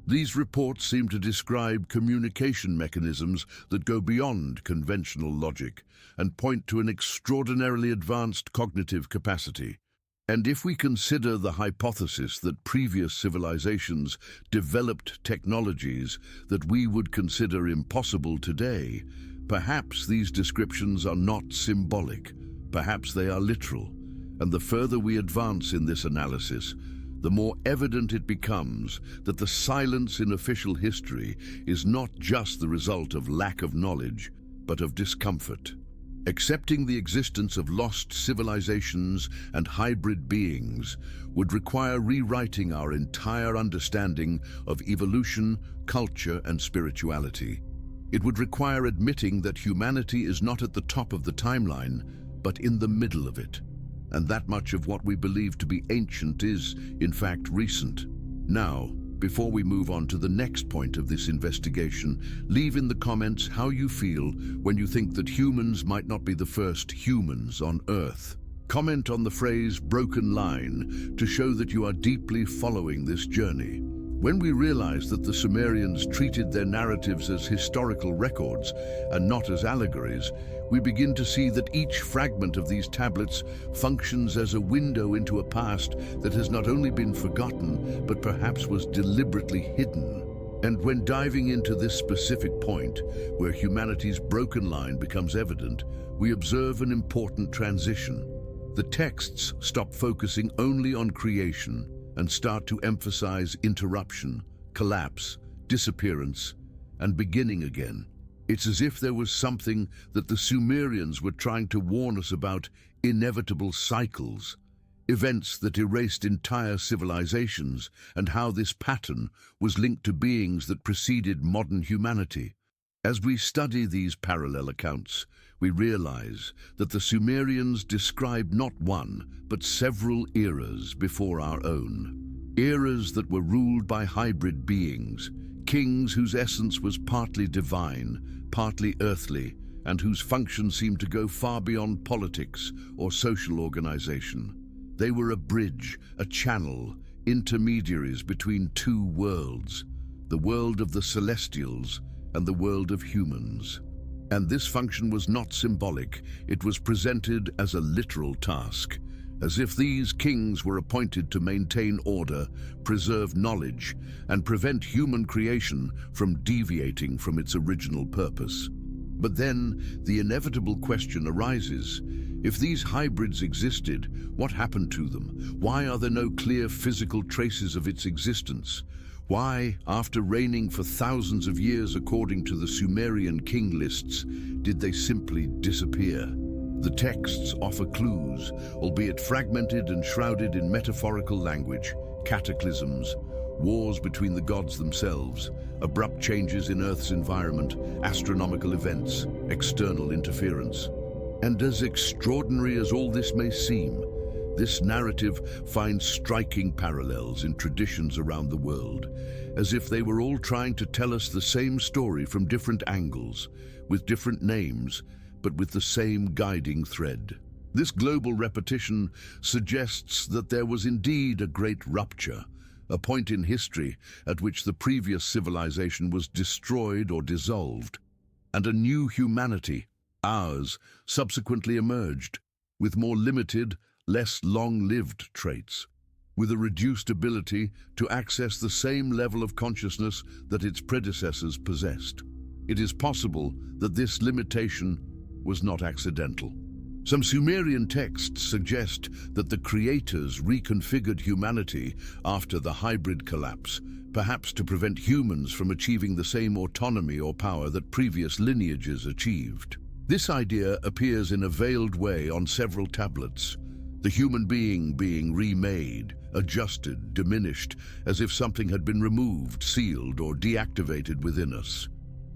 These reports seem to describe communication mechanisms that go beyond conventional logic and point to an extraordinarily advanced cognitive capacity. And if we consider the hypothesis that previous civilizations developed technologies that we would consider impossible today, perhaps these descriptions are not symbolic, perhaps they are literal. And the further we advance in this analysis, the more evident it becomes that the silence in official history is not just the result of lack of knowledge, but of discomfort. Accepting the existence of lost civilizations and hybrid beings would require rewriting our entire understanding of evolution, culture, and spirituality. It would require admitting that humanity is not at the top of the timeline, but in the middle of it, and that much of what we believe to be ancient is, in fact, recent. Now, before we move on to the next point of this investigation, leave in the comments how you feel when you think that humans might not be the first humans on Earth. Comment on the phrase "broken line" to show that you are deeply following this journey. When we realize that the Sumerians treated their narratives as historical records and not as allegories, we begin to see that each fragment of these tablets functions as a window into a past that has not only been forgotten, but perhaps was deliberately hidden. And when diving into this specific point, where humanity's broken line becomes evident, we observe an important transition. The texts stop focusing only on creation and start to emphasize interruption, collapse, disappearance, and beginning again. It's as if there was something that the Sumerians were trying to warn us about: inevitable cycles, events that erased entire civilizations, and how this pattern was linked to beings that preceded modern humanity. As we study these parallel accounts, we realize that the Sumerians described not one, but several eras before our own. Eras that were ruled by hybrid beings, kings whose essence was partly divine, partly earthly, and whose function seemed to go far beyond politics or social organization. They were a bridge, a channel, intermediaries between two worlds, the world of the celestials and the world of humans. And this function was not symbolic, it was presented as a literal task. as if these kings were appointed to maintain order, preserve knowledge, and prevent human creation from deviating from its original purpose. But then the inevitable question arises: if these hybrids existed, what happened to them? Why are there no clear physical traces of its existence? Why, after reigning for thousands of years according to the Sumerian king lists, did they simply disappear? The texts offer clues, albeit fragmented and shrouded in metaphorical language, cataclysms, wars between the gods themselves, abrupt changes in Earth's environment, astronomical events, external interference. And as extraordinary as all this may seem, this narrative finds striking parallels in traditions around the world, as if they were all trying to tell us the same story from different angles, with different names, but with the same guiding thread. This global repetition suggests that there was indeed a great rupture, a point in history at which the previous civilization was destroyed or dissolved, and a new humanity, ours, subsequently emerged, with more limited, less long-lived traits, with a reduced ability to access the same level of consciousness that its predecessors possessed. It is possible that this limitation was not accidental. Some Sumerian texts suggest that the creators reconfigured humanity after the hybrid collapse, perhaps to prevent humans from achieving the same autonomy or power that previous lineages achieved. This idea appears in a veiled way on several tablets, the human being remade, adjusted, diminished, as if something had been removed, sealed, or deactivated within us.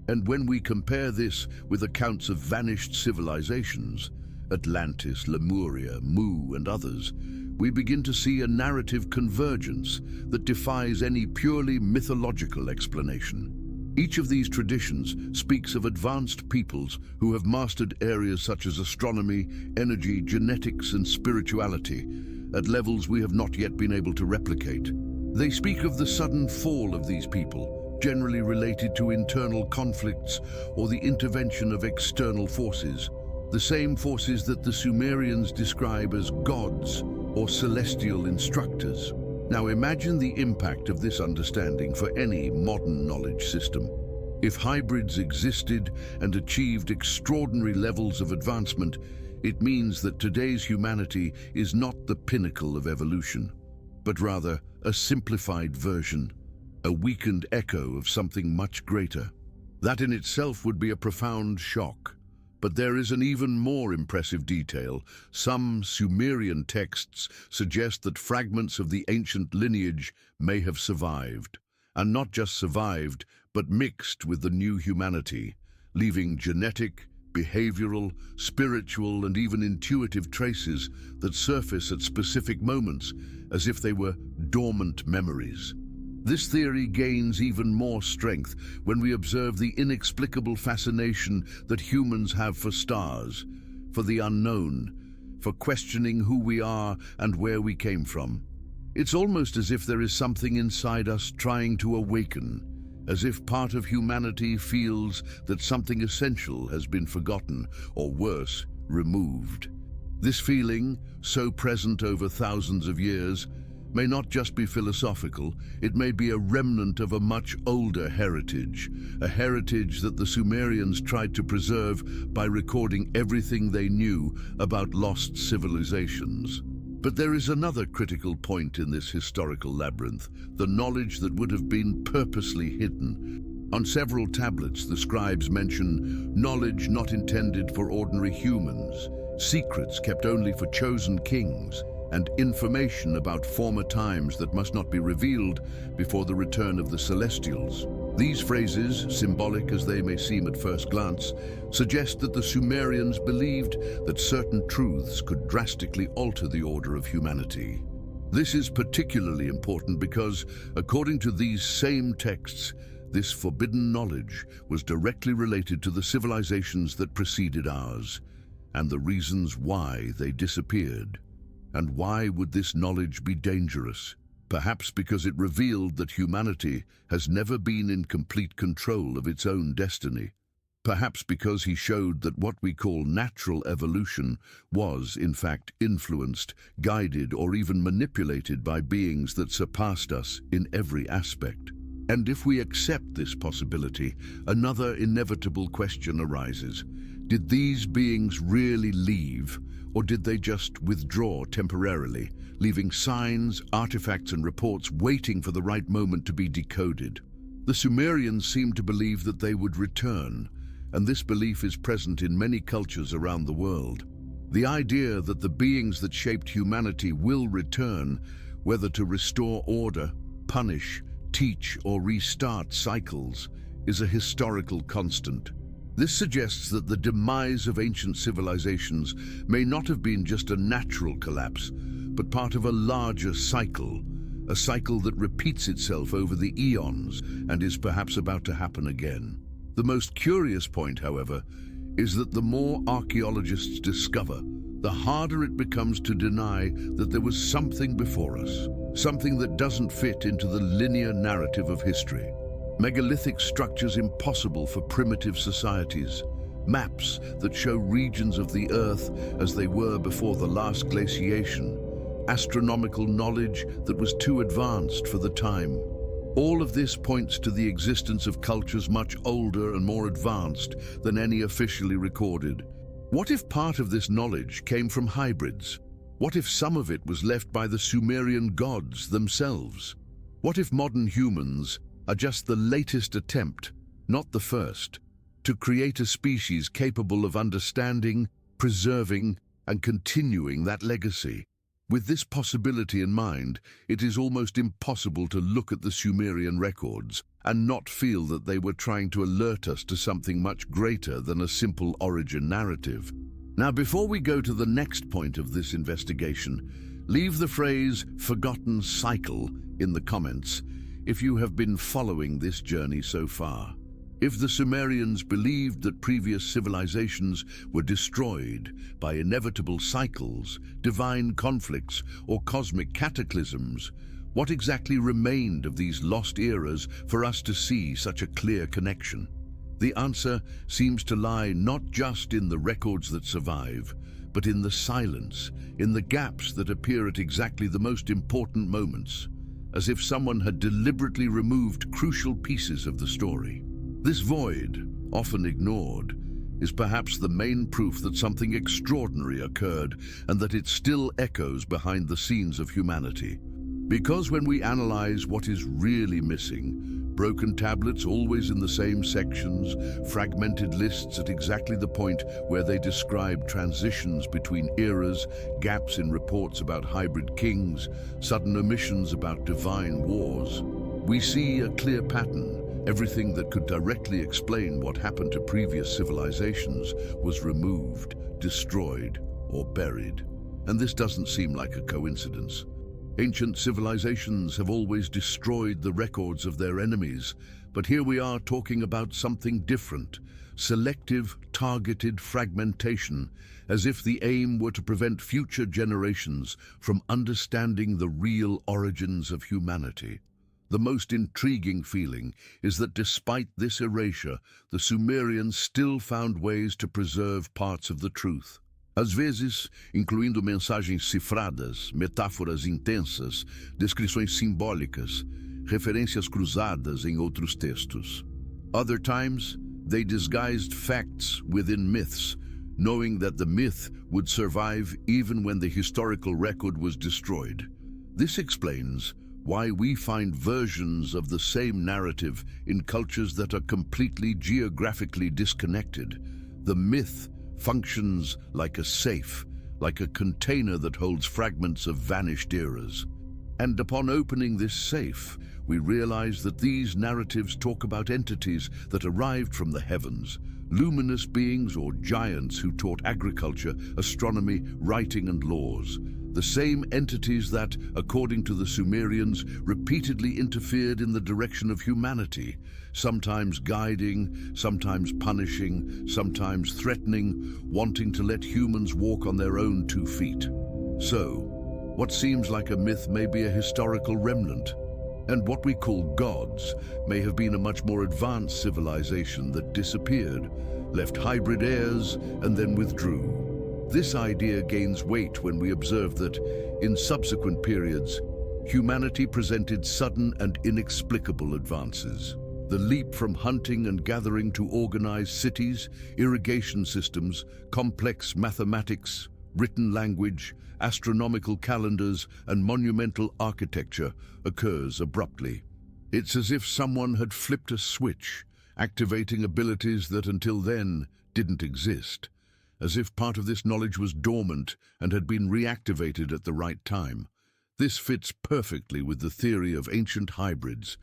And when we compare this with accounts of vanished civilizations, Atlantis, Lemuria, Mu, and others, we begin to see a narrative convergence that defies any purely mythological explanation. Each of these traditions speaks of advanced peoples who have mastered areas such as astronomy, energy, genetics, and spirituality at levels we have not yet been able to replicate. They speak of the sudden fall of these people, generally related to internal conflicts or the intervention of external forces, the same forces that the Sumerians describe as gods or celestial instructors. Now imagine the impact of this understanding for any modern knowledge system. If hybrids existed and achieved extraordinary levels of advancement, it means that today's humanity is not the pinnacle of evolution, but rather a simplified version, a weakened echo of something much greater. That in itself would be a profound shock. But there is an even more impressive detail. Some Sumerian texts suggest that fragments of the ancient lineage may have survived, and not just survived, but mixed with the new humanity, leaving genetic, behavioral, spiritual, and even intuitive traces that surface at specific moments, as if they were dormant memories. This theory gains even more strength when we observe the inexplicable fascination that humans have for stars, for the unknown, for questioning who we are and where we came from. It's almost as if there is something inside us trying to awaken, as if part of humanity feels that something essential has been forgotten, or worse, removed. This feeling, so present over thousands of years, may not just be philosophical, it may be a remnant of a much older heritage, a heritage that the Sumerians tried to preserve by recording everything they knew about lost civilizations. But there is another critical point in this historical labyrinth, the knowledge that would have been purposely hidden. On several tablets, the scribes mention knowledge not intended for ordinary humans, secrets kept only for chosen kings, and information about former times that must not be revealed before the return of the Celestials. These phrases, symbolic as they may seem at first glance, suggest that the Sumerians believed that certain truths could drastically alter the order of humanity. This is particularly important because, according to these same texts, this forbidden knowledge was directly related to the civilizations that preceded ours, and the reasons why they disappeared. And why would this knowledge be dangerous? Perhaps because it revealed that humanity has never been in complete control of its own destiny. perhaps because he showed that what we call natural evolution was, in fact, influenced, guided, or even manipulated by beings that surpassed us in every aspect. And if we accept this possibility, another inevitable question arises. Did these beings really leave, or did they just withdraw temporarily, leaving signs, artifacts, and reports waiting for the right moment to be decoded? The Sumerians seemed to believe that they would return, and this belief is present in many cultures around the world. The idea that the beings that shaped humanity will return, whether to restore order, punish, teach, or restart cycles, is a historical constant. This suggests that the demise of ancient civilizations may not have been just a natural collapse, but part of a larger cycle, a cycle that repeats itself over the eons and is perhaps about to happen again. The most curious point, however, is that the more archaeologists discover, the harder it becomes to deny that there was something before us, something that doesn't fit into the linear narrative of history. Megalithic structures impossible for primitive societies, maps that show regions of the Earth as they were before the last glaciation, astronomical knowledge that was too advanced for the time. All of this points to the existence of cultures much older and more advanced than any officially recorded. What if part of this knowledge came from hybrids? What if some of it was left by the Sumerian gods themselves? What if modern humans are just the latest attempt, not the first, to create a species capable of understanding, preserving, and continuing that legacy? With this possibility in mind, it is almost impossible to look at the Sumerian records and not feel that they were trying to alert us to something much greater than a simple origin narrative. Now, before we go to the next point of this investigation, leave the phrase "forgotten cycle" in the comments if you have been following this journey so far. If the Sumerians believed that previous civilizations were destroyed by inevitable cycles, divine conflicts, or cosmic cataclysms, what exactly remained of these lost eras for us to see such a clear connection? The answer seems to lie not just in the records that survive, but in the silence, in the gaps that appear at exactly the most important moments, as if someone had deliberately removed crucial pieces of the story. This void, often ignored, is perhaps the main proof that something extraordinary occurred and that it still echoes behind the scenes of humanity. Because when we analyze what is really missing, broken tablets always in the same sections, fragmented lists at exactly the point where they describe transitions between eras, gaps in reports about hybrid kings, sudden omissions about divine wars, we see a clear pattern. Everything that could directly explain what happened to previous civilizations was removed, destroyed, or buried. And this doesn't seem like a coincidence. Ancient civilizations have always destroyed the records of their enemies, but here we are talking about something different, selective, targeted fragmentation, as if the aim were to prevent future generations from understanding the real origins of humanity. The most intriguing feeling is that despite this erasure, the Sumerians still found ways to preserve parts of the truth. Às vezes, incluindo mensagens cifradas, metáforas intensas, descrições simbólicas, referências cruzadas em outros textos. Other times, they disguised facts within myths, knowing that the myth would survive even when the historical record was destroyed. This explains why we find versions of the same narrative in cultures that are completely geographically disconnected. The myth functions like a safe, like a container that holds fragments of vanished eras. And upon opening this safe, we realize that these narratives talk about entities that arrived from the heavens, luminous beings or giants who taught agriculture, astronomy, writing, and laws. The same entities that, according to the Sumerians, repeatedly interfered in the direction of humanity, sometimes guiding, sometimes punishing, sometimes threatening, wanting to let humans walk on their own 2 feet. So, what seems like a myth may be a historical remnant, And what we call gods may have been a much more advanced civilization that disappeared, left hybrid heirs, and then withdrew. This idea gains weight when we observe that, in subsequent periods, humanity presented sudden and inexplicable advances. The leap from hunting and gathering to organized cities, irrigation systems, complex mathematics, written language, astronomical calendars, and monumental architecture occurs abruptly. It's as if someone had flipped a switch, activating abilities that until then didn't exist, as if part of this knowledge was dormant and had been reactivated at the right time. This fits perfectly with the theory of ancient hybrids,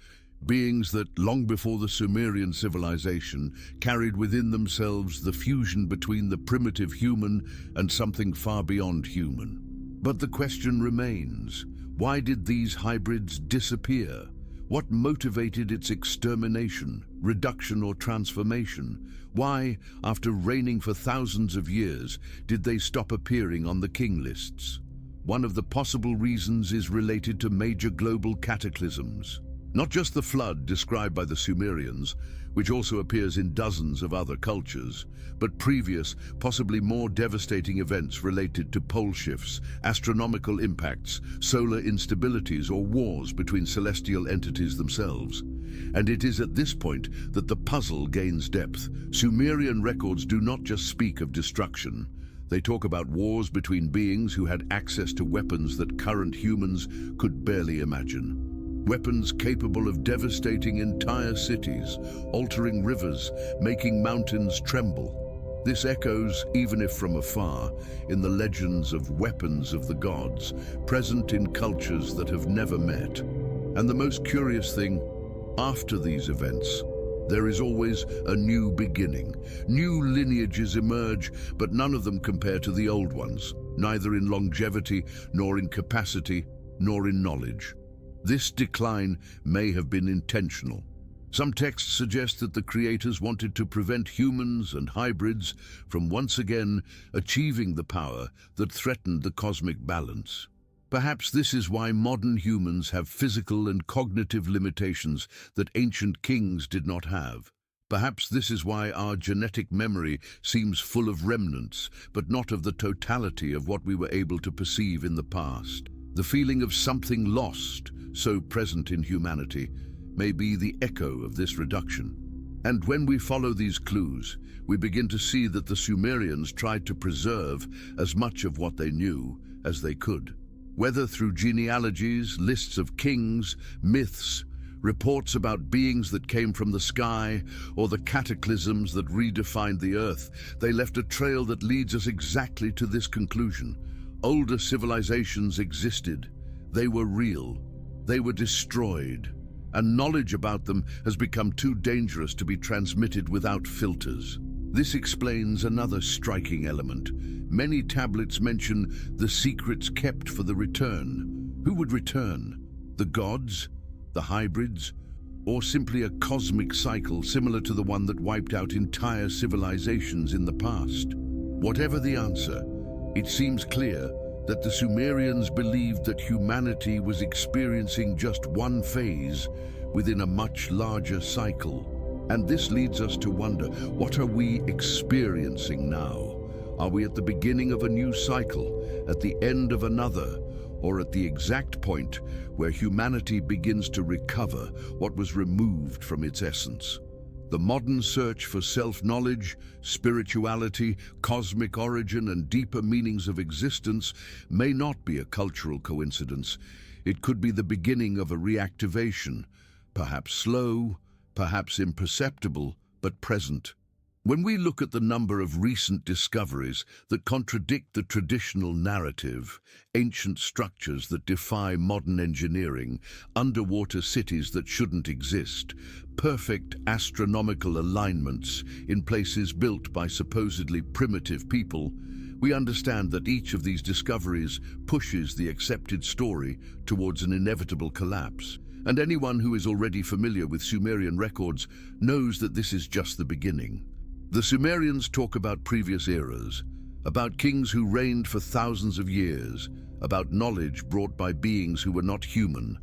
beings that, long before the Sumerian civilization, carried within themselves the fusion between the primitive human and something far beyond human. But the question remains, why did these hybrids disappear? What motivated its extermination, reduction, or transformation? Why, after reigning for thousands of years, did they stop appearing on the king lists? One of the possible reasons is related to major global cataclysms. Not just the flood described by the Sumerians, which also appears in dozens of other cultures, but previous, possibly more devastating events related to pole shifts, astronomical impacts, solar instabilities, or wars between celestial entities themselves. And it is at this point that the puzzle gains depth. Sumerian records do not just speak of destruction. They talk about wars between beings who had access to weapons that current humans could barely imagine. Weapons capable of devastating entire cities, altering rivers, making mountains tremble. This echoes, even if from afar, in the legends of weapons of the gods, present in cultures that have never met. And the most curious thing, after these events, there is always a new beginning. New lineages emerge, but none of them compare to the old ones, neither in longevity, nor in capacity, nor in knowledge. This decline may have been intentional. Some texts suggest that the creators wanted to prevent humans and hybrids from once again achieving the power that threatened the cosmic balance. Perhaps this is why modern humans have physical and cognitive limitations that ancient kings did not have. Perhaps this is why our genetic memory seems full of remnants, but not of the totality of what we were able to perceive in the past. The feeling of something lost, so present in humanity, may be the echo of this reduction. And when we follow these clues, we begin to see that the Sumerians tried to preserve as much of what they knew as they could. Whether through genealogies, lists of kings, myths, reports about beings that came from the sky, or the cataclysms that redefined the earth, they left a trail that leads us exactly to this conclusion. Older civilizations existed. They were real. They were destroyed. And knowledge about them has become too dangerous to be transmitted without filters. This explains another striking element. Many tablets mention the secrets kept for the return. Who would return? The gods? The hybrids? Or simply a cosmic cycle similar to the one that wiped out entire civilizations in the past? Whatever the answer, it seems clear that the Sumerians believed that humanity was experiencing just one phase within a much larger cycle. And this leads us to wonder, what are we experiencing now? Are we at the beginning of a new cycle, at the end of another, or at the exact point where humanity begins to recover what was removed from its essence? The modern search for self-knowledge, spirituality, cosmic origin, and deeper meanings of existence may not be a cultural coincidence. It could be the beginning of a reactivation, perhaps slow, perhaps imperceptible, but present. When we look at the number of recent discoveries that contradict the traditional narrative, ancient structures that defy modern engineering, underwater cities that shouldn't exist, perfect astronomical alignments in places built by supposedly primitive people, we understand that each of these discoveries pushes the accepted story towards an inevitable collapse. And anyone who is already familiar with Sumerian records knows that this is just the beginning. The Sumerians talk about previous eras, about kings who reigned for thousands of years, about knowledge brought by beings who were not human.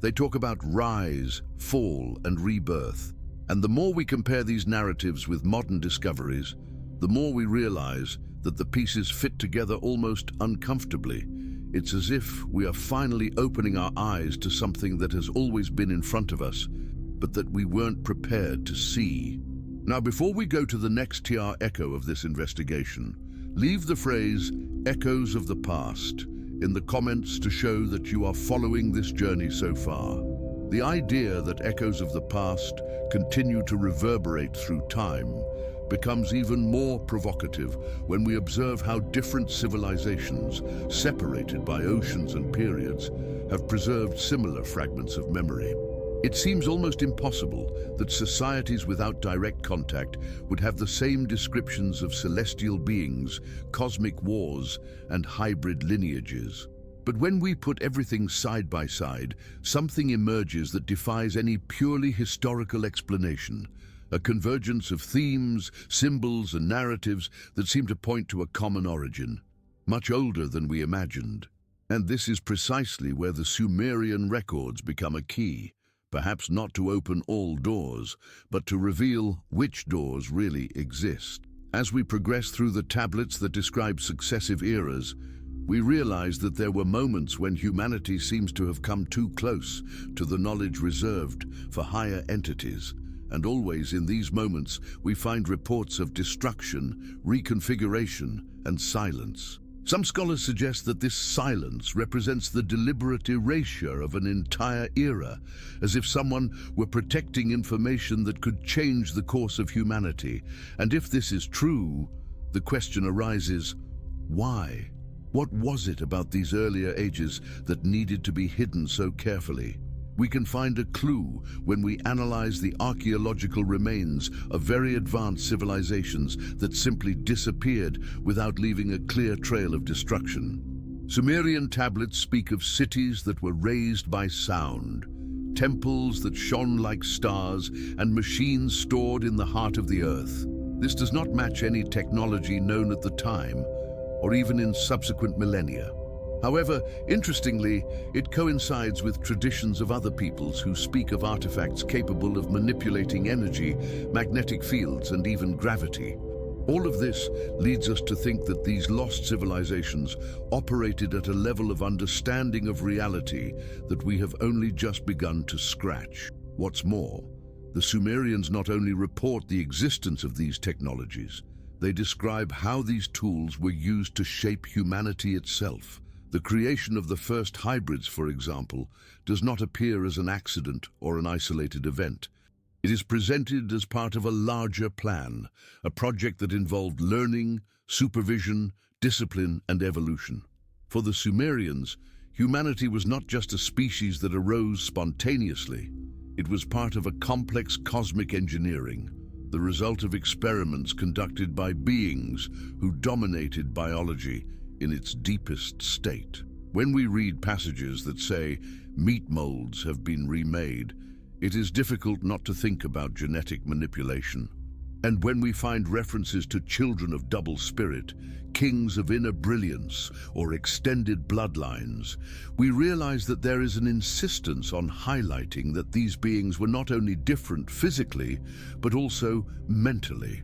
They talk about rise, fall, and rebirth. And the more we compare these narratives with modern discoveries, the more we realize that the pieces fit together almost uncomfortably. It's as if we are finally opening our eyes to something that has always been in front of us, but that we weren't prepared to see. Now, before we go to the next TR echo of this investigation, leave the phrase "echoes of the past" in the comments to show that you are following this journey so far. The idea that echoes of the past continue to reverberate through time becomes even more provocative when we observe how different civilizations, separated by oceans and periods, have preserved similar fragments of memory. It seems almost impossible that societies without direct contact would have the same descriptions of celestial beings, cosmic wars, and hybrid lineages. But when we put everything side by side, something emerges that defies any purely historical explanation. A convergence of themes, symbols, and narratives that seem to point to a common origin, much older than we imagined. And this is precisely where the Sumerian records become a key, perhaps not to open all doors, but to reveal which doors really exist. As we progress through the tablets that describe successive eras, we realize that there were moments when humanity seems to have come too close to the knowledge reserved for higher entities. And always in these moments, we find reports of destruction, reconfiguration, and silence. Some scholars suggest that this silence represents the deliberate erasure of an entire era, as if someone were protecting information that could change the course of humanity. And if this is true, the question arises, why? What was it about these earlier ages that needed to be hidden so carefully? We can find a clue when we analyze the archaeological remains of very advanced civilizations that simply disappeared without leaving a clear trail of destruction. Sumerian tablets speak of cities that were raised by sound, temples that shone like stars, and machines stored in the heart of the earth. This does not match any technology known at the time, or even in subsequent millennia. However, interestingly, it coincides with traditions of other peoples who speak of artifacts capable of manipulating energy, magnetic fields, and even gravity. All of this leads us to think that these lost civilizations operated at a level of understanding of reality that we have only just begun to scratch. What's more, the Sumerians not only report the existence of these technologies, they describe how these tools were used to shape humanity itself. The creation of the first hybrids, for example, does not appear as an accident or an isolated event. It is presented as part of a larger plan, a project that involved learning, supervision, discipline, and evolution. For the Sumerians, humanity was not just a species that arose spontaneously. It was part of a complex cosmic engineering, the result of experiments conducted by beings who dominated biology in its deepest state. When we read passages that say meat molds have been remade, it is difficult not to think about genetic manipulation. And when we find references to children of double spirit, kings of inner brilliance, or extended bloodlines, we realize that there is an insistence on highlighting that these beings were not only different physically, but also mentally.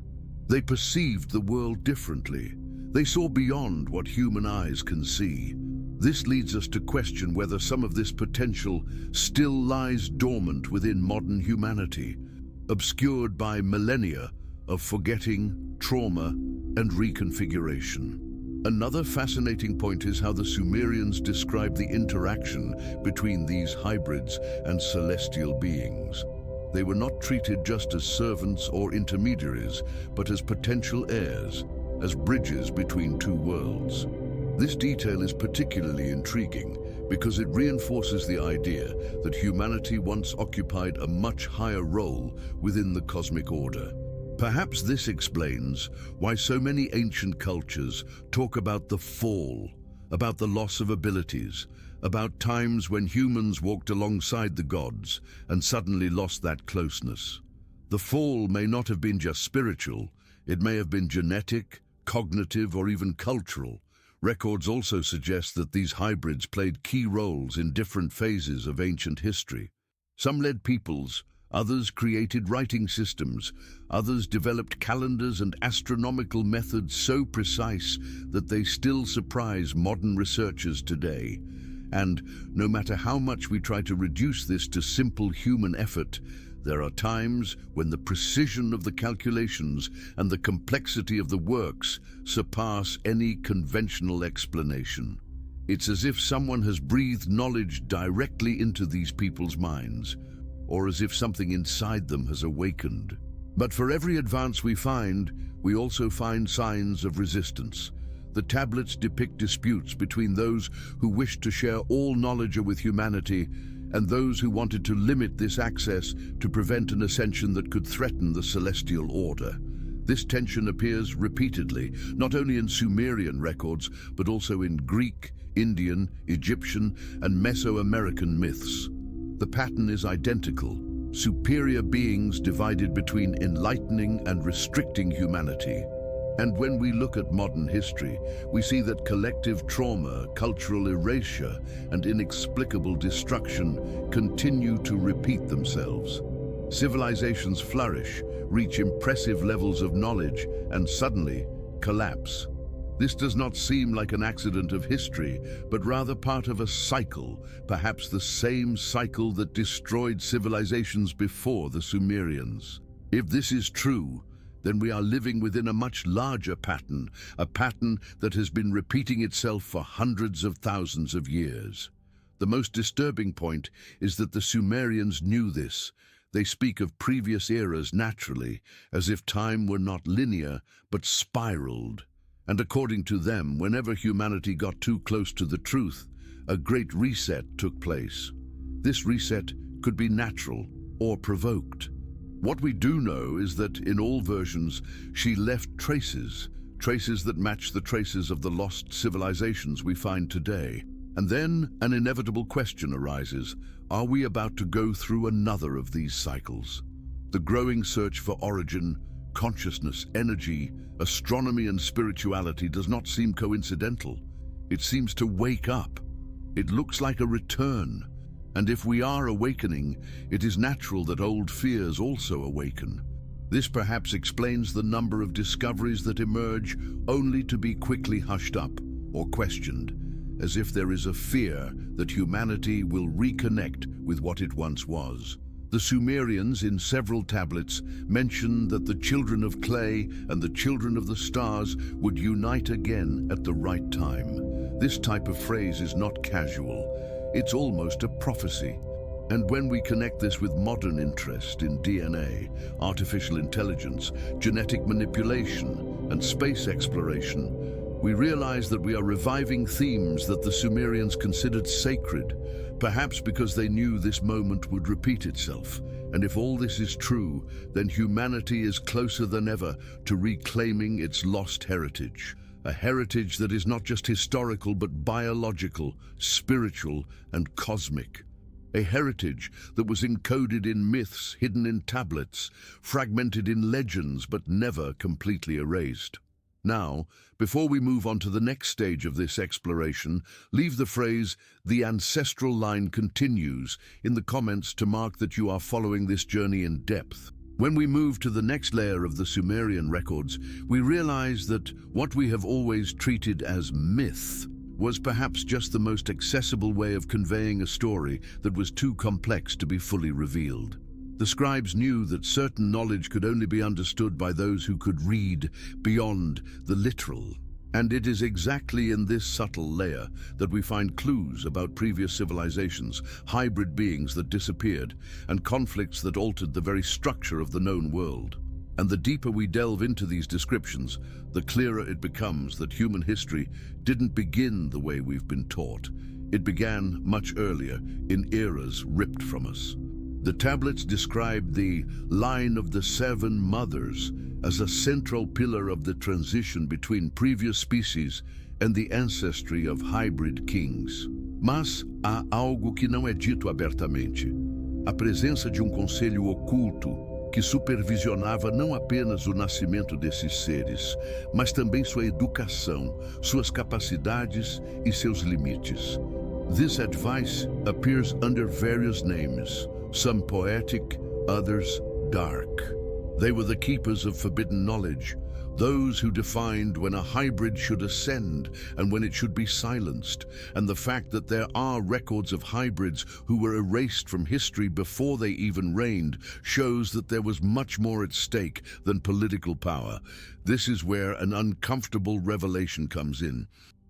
They perceived the world differently. They saw beyond what human eyes can see. This leads us to question whether some of this potential still lies dormant within modern humanity, obscured by millennia of forgetting, trauma, and reconfiguration. Another fascinating point is how the Sumerians describe the interaction between these hybrids and celestial beings. They were not treated just as servants or intermediaries, but as potential heirs, as bridges between two worlds. This detail is particularly intriguing because it reinforces the idea that humanity once occupied a much higher role within the cosmic order. Perhaps this explains why so many ancient cultures talk about the fall, about the loss of abilities, about times when humans walked alongside the gods and suddenly lost that closeness. The fall may not have been just spiritual, it may have been genetic, cognitive, or even cultural, Records also suggest that these hybrids played key roles in different phases of ancient history. Some led peoples, others created writing systems, others developed calendars and astronomical methods so precise that they still surprise modern researchers today. And no matter how much we try to reduce this to simple human effort, there are times when the precision of the calculations and the complexity of the works surpass any conventional explanation. It's as if someone has breathed knowledge directly into these people's minds, or as if something inside them has awakened. But for every advance we find, we also find signs of resistance. The tablets depict disputes between those who wished to share all knowledge with humanity and those who wanted to limit this access to prevent an ascension that could threaten the celestial order. This tension appears repeatedly, not only in Sumerian records, but also in Greek, Indian, Egyptian, and Mesoamerican myths. The pattern is identical: superior beings divided between enlightening and restricting humanity. And when we look at modern history, we see that collective trauma, cultural erasure, and inexplicable destruction continue to repeat themselves. Civilizations flourish, reach impressive levels of knowledge, and suddenly collapse. This does not seem like an accident of history, but rather part of a cycle, perhaps the same cycle that destroyed civilizations before the Sumerians. If this is true, then we are living within a much larger pattern, a pattern that has been repeating itself for hundreds of thousands of years. The most disturbing point is that the Sumerians knew this. They speak of previous eras naturally, as if time were not linear, but spiraled. And according to them, whenever humanity got too close to the truth, a great reset took place. This reset could be natural or provoked. What we do know is that in all versions, she left traces that match the traces of the lost civilizations we find today. And then an inevitable question arises: are we about to go through another of these cycles? The growing search for origin, consciousness, energy, astronomy, and spirituality does not seem coincidental. It seems to wake up. It looks like a return. And if we are awakening, it is natural that old fears also awaken. This perhaps explains the number of discoveries that emerge only to be quickly hushed up or questioned, as if there is a fear that humanity will reconnect with what it once was. The Sumerians, in several tablets, mention that the children of clay and the children of the stars would unite again at the right time. This type of phrase is not casual. It's almost a prophecy. And when we connect this with modern interest in DNA, artificial intelligence, genetic manipulation, and space exploration, we realize that we are reviving themes that the Sumerians considered sacred, perhaps because they knew this moment would repeat itself. And if all this is true, then humanity is closer than ever to reclaiming its lost heritage. A heritage that is not just historical but biological, spiritual, and cosmic. A heritage that was encoded in myths, hidden in tablets, fragmented in legends but never completely erased. Now, before we move on to the next stage of this exploration, leave the phrase "the ancestral line continues" in the comments to mark that you are following this journey in depth. When we move to the next layer of the Sumerian records, we realize that what we have always treated as myth was perhaps just the most accessible way of conveying a story that was too complex to be fully revealed. The scribes knew that certain knowledge could only be understood by those who could read beyond the literal. And it is exactly in this subtle layer that we find clues about previous civilizations, hybrid beings that disappeared, and conflicts that altered the very structure of the known world. And the deeper we delve into these descriptions, the clearer it becomes that human history didn't begin the way we've been taught. It began much earlier, in eras ripped from us. The tablets describe the line of the seven mothers as a central pillar of the transition between previous species and the ancestry of hybrid kings. Mas há algo que não é dito abertamente: a presença de conselho oculto que supervisionava não apenas o nascimento desses seres, mas também sua educação, suas capacidades e seus limites. This advice appears under various names, some poetic, others dark. They were the keepers of forbidden knowledge, those who defined when a hybrid should ascend and when it should be silenced, and the fact that there are records of hybrids who were erased from history before they even reigned shows that there was much more at stake than political power. This is where an uncomfortable revelation comes in.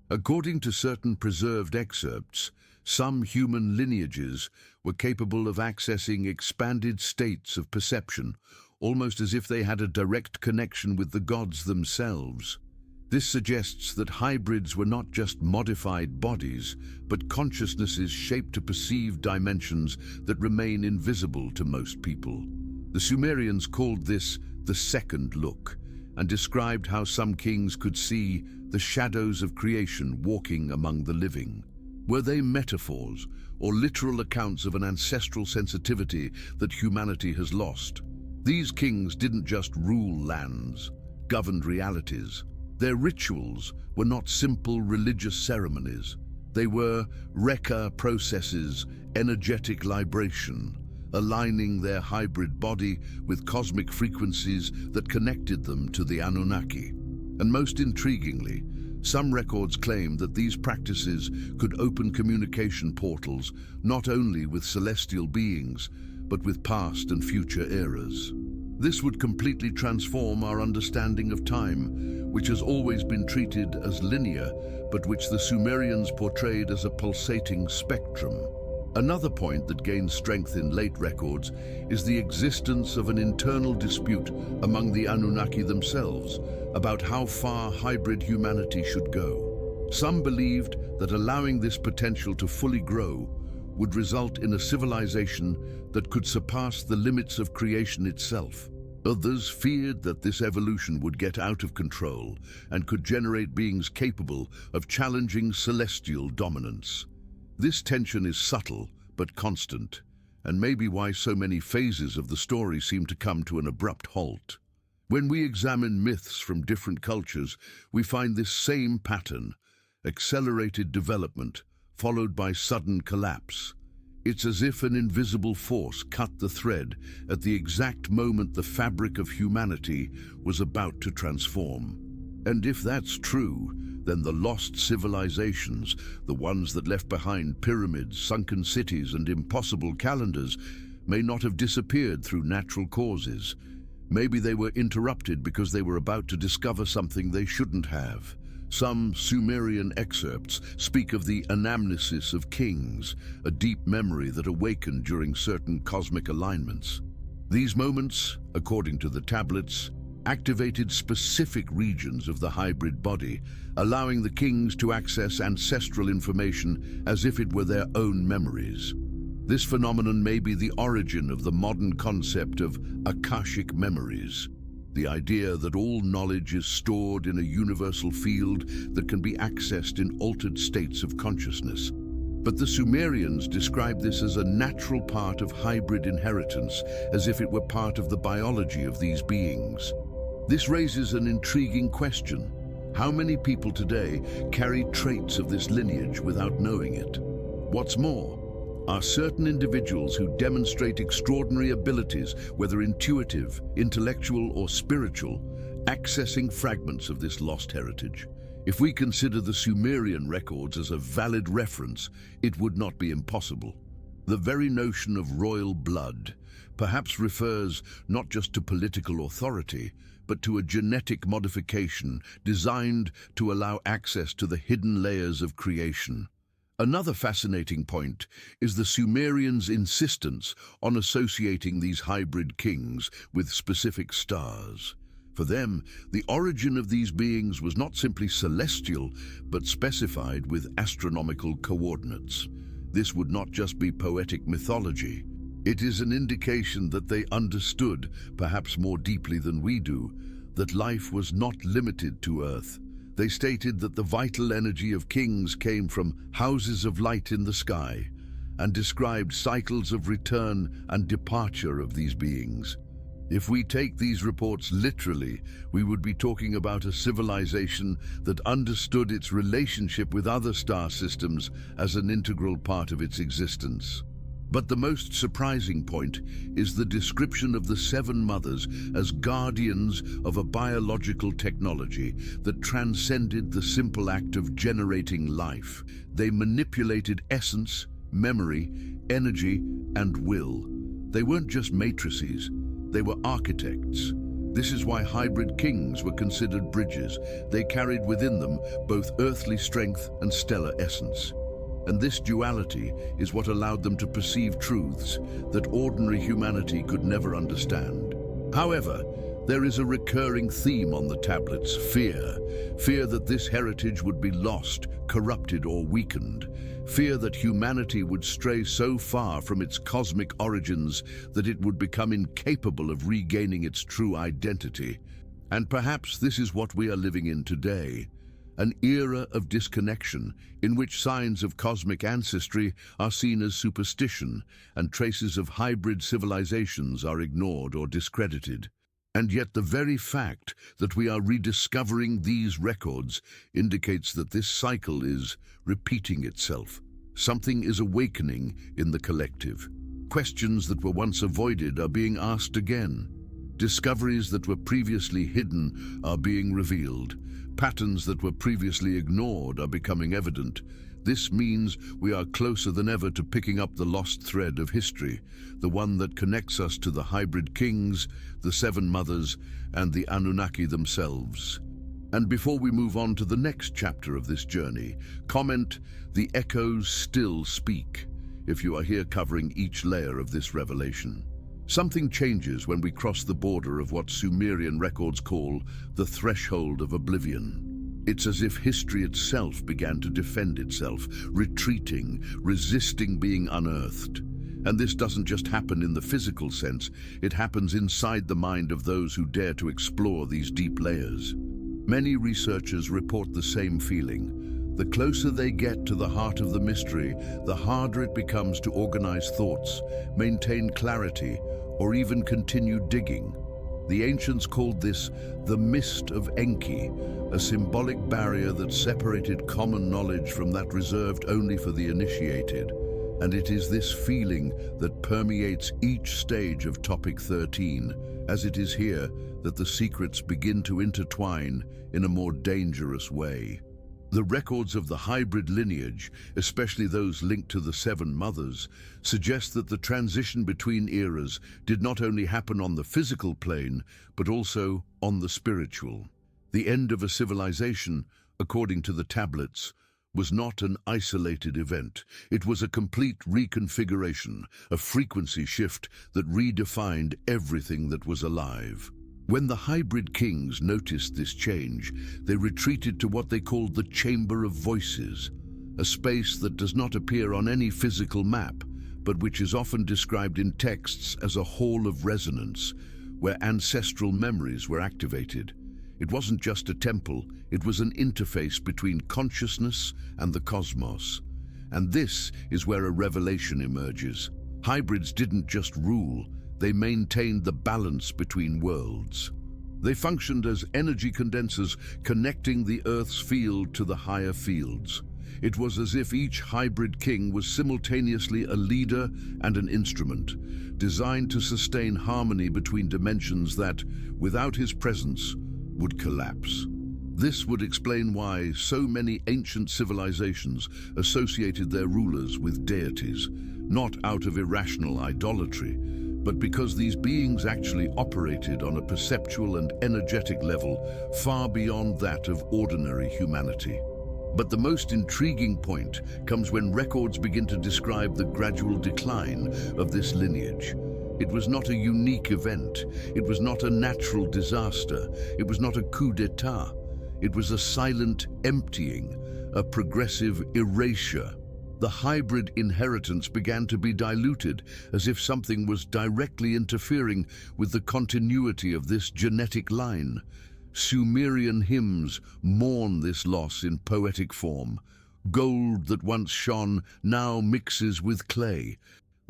According to certain preserved excerpts, some human lineages were capable of accessing expanded states of perception, almost as if they had a direct connection with the gods themselves. This suggests that hybrids were not just modified bodies, but consciousnesses shaped to perceive dimensions that remain invisible to most people. The Sumerians called this the second look, and described how some kings could see the shadows of creation walking among the living. Were they metaphors or literal accounts of an ancestral sensitivity that humanity has lost? These kings didn't just rule lands, governed realities. Their rituals were not simple religious ceremonies. They were Rekha processes, energetic libration, aligning their hybrid body with cosmic frequencies that connected them to the Anunnaki. And most intriguingly, some records claim that these practices could open communication portals not only with celestial beings, but with past and future eras. This would completely transform our understanding of time, which has always been treated as linear, but which the Sumerians portrayed as a pulsating spectrum. Another point that gains strength in late records is the existence of an internal dispute among the Anunnaki themselves about how far hybrid humanity should go. Some believed that allowing this potential to fully grow would result in a civilization that could surpass the limits of creation itself. Others feared that this evolution would get out of control and could generate beings capable of challenging celestial dominance. This tension is subtle but constant, and may be why so many phases of the story seem to come to an abrupt halt. When we examine myths from different cultures, we find this same pattern: accelerated development, followed by sudden collapse. It's as if an invisible force cut the thread at the exact moment the fabric of humanity was about to transform. And if that's true, then the lost civilizations, the ones that left behind pyramids, sunken cities, and impossible calendars, may not have disappeared through natural causes. Maybe they were interrupted because they were about to discover something they shouldn't have. Some Sumerian excerpts speak of the anamnesis of kings, a deep memory that awakened during certain cosmic alignments. These moments, according to the tablets, activated specific regions of the hybrid body, allowing the kings to access ancestral information as if it were their own memories. This phenomenon may be the origin of the modern concept of Akashic memories, the idea that all knowledge is stored in a universal field that can be accessed in altered states of consciousness. But the Sumerians described this as a natural part of hybrid inheritance, as if it were part of the biology of these beings. This raises an intriguing question. How many people today carry traits of this lineage without knowing it? What's more, are certain individuals who demonstrate extraordinary abilities, whether intuitive, intellectual, or spiritual, accessing fragments of this lost heritage? If we consider the Sumerian records as a valid reference, it would not be impossible. The very notion of royal blood perhaps refers not just to political authority, but to a genetic modification designed to allow access to the hidden layers of creation. Another fascinating point is the Sumerians' insistence on associating these hybrid kings with specific stars. For them, the origin of these beings was not simply celestial, but specified with astronomical coordinates. This would not just be poetic mythology. It is an indication that they understood, perhaps more deeply than we do, that life was not limited to Earth. They stated that the vital energy of kings came from houses of light in the sky, and described cycles of return and departure of these beings. If we take these reports literally, we would be talking about a civilization that understood its relationship with other star systems as an integral part of its existence. But the most surprising point is the description of the seven mothers as guardians of a biological technology that transcended the simple act of generating life. They manipulated essence, memory, energy, and will. They weren't just matrices, they were architects. This is why hybrid kings were considered bridges. They carried within them both earthly strength and stellar essence. And this duality is what allowed them to perceive truths that ordinary humanity could never understand. However, there is a recurring theme on the tablets: fear. Fear that this heritage would be lost, corrupted, or weakened. Fear that humanity would stray so far from its cosmic origins that it would become incapable of regaining its true identity. And perhaps this is what we are living in today. An era of disconnection in which signs of cosmic ancestry are seen as superstition and traces of hybrid civilizations are ignored or discredited. And yet the very fact that we are rediscovering these records indicates that this cycle is repeating itself. Something is awakening in the collective. Questions that were once avoided are being asked again. Discoveries that were previously hidden are being revealed. Patterns that were previously ignored are becoming evident. This means we are closer than ever to picking up the lost thread of history, the one that connects us to the hybrid kings, the seven mothers, and the Anunnaki themselves. And before we move on to the next chapter of this journey, comment, "The echoes still speak," if you are here covering each layer of this revelation. Something changes when we cross the border of what Sumerian records call the threshold of oblivion. It's as if history itself began to defend itself, retreating, resisting being unearthed. And this doesn't just happen in the physical sense, it happens inside the mind of those who dare to explore these deep layers. Many researchers report the same feeling. The closer they get to the heart of the mystery, the harder it becomes to organize thoughts, maintain clarity, or even continue digging. The ancients called this the mist of Enki, a symbolic barrier that separated common knowledge from that reserved only for the initiated. And it is this feeling that permeates each stage of Topic 13, as it is here that the secrets begin to intertwine in a more dangerous way. The records of the hybrid lineage, especially those linked to the seven mothers, suggest that the transition between eras did not only happen on the physical plane, but also on the spiritual. The end of a civilization, according to the tablets, was not an isolated event. It was a complete reconfiguration, a frequency shift that redefined everything that was alive. When the hybrid kings noticed this change, they retreated to what they called the Chamber of Voices, a space that does not appear on any physical map, but which is often described in texts as a hall of resonance, where ancestral memories were activated. It wasn't just a temple, it was an interface between consciousness and the cosmos. And this is where a revelation emerges. Hybrids didn't just rule, they maintained the balance between worlds. They functioned as energy condensers, connecting the Earth's field to the higher fields. It was as if each hybrid king was simultaneously a leader and an instrument, designed to sustain harmony between dimensions that, without his presence, would collapse. This would explain why so many ancient civilizations associated their rulers with deities, not out of irrational idolatry, but because these beings actually operated on a perceptual and energetic level far beyond that of ordinary humanity. But the most intriguing point comes when records begin to describe the gradual decline of this lineage. It was not a unique event. It was not a natural disaster. It was not a coup d'etat. It was a silent emptying, a progressive erasure. The hybrid inheritance began to be diluted, as if something was directly interfering with the continuity of this genetic line. Sumerian hymns mourn this loss in poetic form. Gold that once shone now mixes with clay.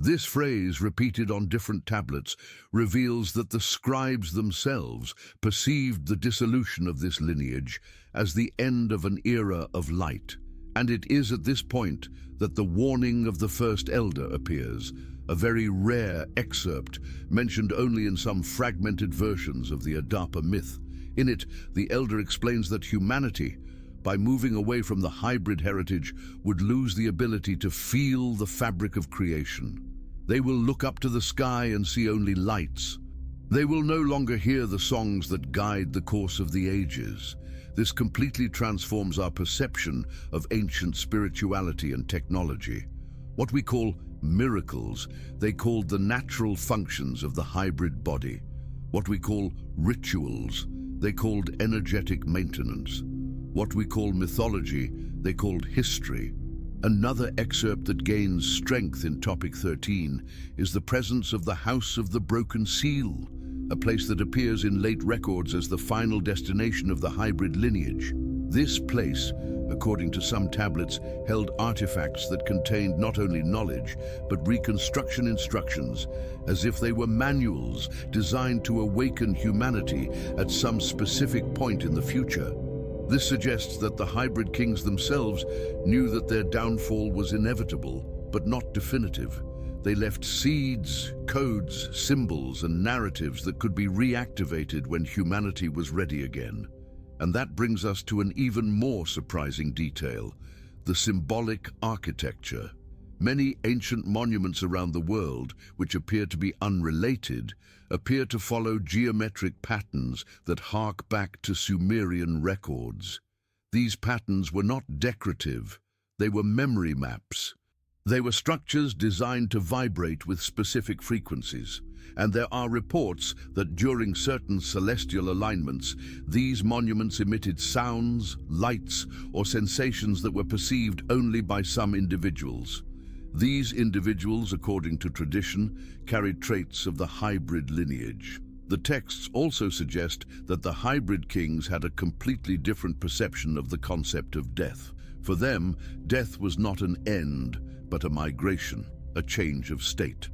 This phrase, repeated on different tablets, reveals that the scribes themselves perceived the dissolution of this lineage as the end of an era of light. And it is at this point that the warning of the first elder appears, a very rare excerpt mentioned only in some fragmented versions of the Adapa myth. In it, the elder explains that humanity, by moving away from the hybrid heritage, would lose the ability to feel the fabric of creation. They will look up to the sky and see only lights. They will no longer hear the songs that guide the course of the ages. This completely transforms our perception of ancient spirituality and technology. What we call miracles, they called the natural functions of the hybrid body. What we call rituals, they called energetic maintenance. What we call mythology, they called history. Another excerpt that gains strength in topic 13 is the presence of the House of the Broken Seal, a place that appears in late records as the final destination of the hybrid lineage. This place, according to some tablets, held artifacts that contained not only knowledge, but reconstruction instructions, as if they were manuals designed to awaken humanity at some specific point in the future. This suggests that the hybrid kings themselves knew that their downfall was inevitable, but not definitive. They left seeds, codes, symbols, and narratives that could be reactivated when humanity was ready again. And that brings us to an even more surprising detail: the symbolic architecture. Many ancient monuments around the world, which appear to be unrelated, appear to follow geometric patterns that hark back to Sumerian records. These patterns were not decorative, they were memory maps. They were structures designed to vibrate with specific frequencies, and there are reports that during certain celestial alignments, these monuments emitted sounds, lights, or sensations that were perceived only by some individuals. These individuals, according to tradition, carried traits of the hybrid lineage. The texts also suggest that the hybrid kings had a completely different perception of the concept of death. For them, death was not an end, but a migration, a change of state.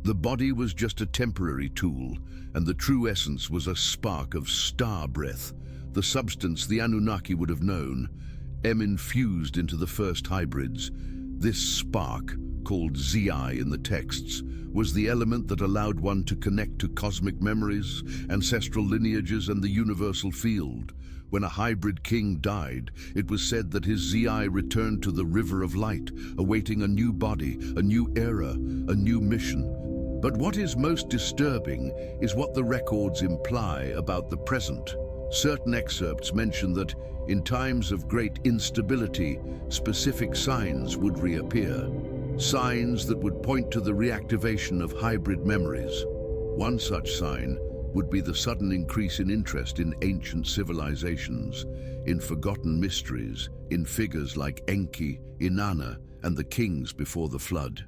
The body was just a temporary tool, and the true essence was a spark of star breath, the substance the Anunnaki would have known, infused into the first hybrids. This spark, called Zi in the texts, was the element that allowed one to connect to cosmic memories, ancestral lineages, and the universal field. When a hybrid king died, it was said that his Zi returned to the river of light, awaiting a new body, a new era, a new mission. But what is most disturbing is what the records imply about the present. Certain excerpts mention that, in times of great instability, specific signs would reappear. Signs that would point to the reactivation of hybrid memories. One such sign would be the sudden increase in interest in ancient civilizations, in forgotten mysteries, in figures like Enki, Inanna, and the kings before the flood.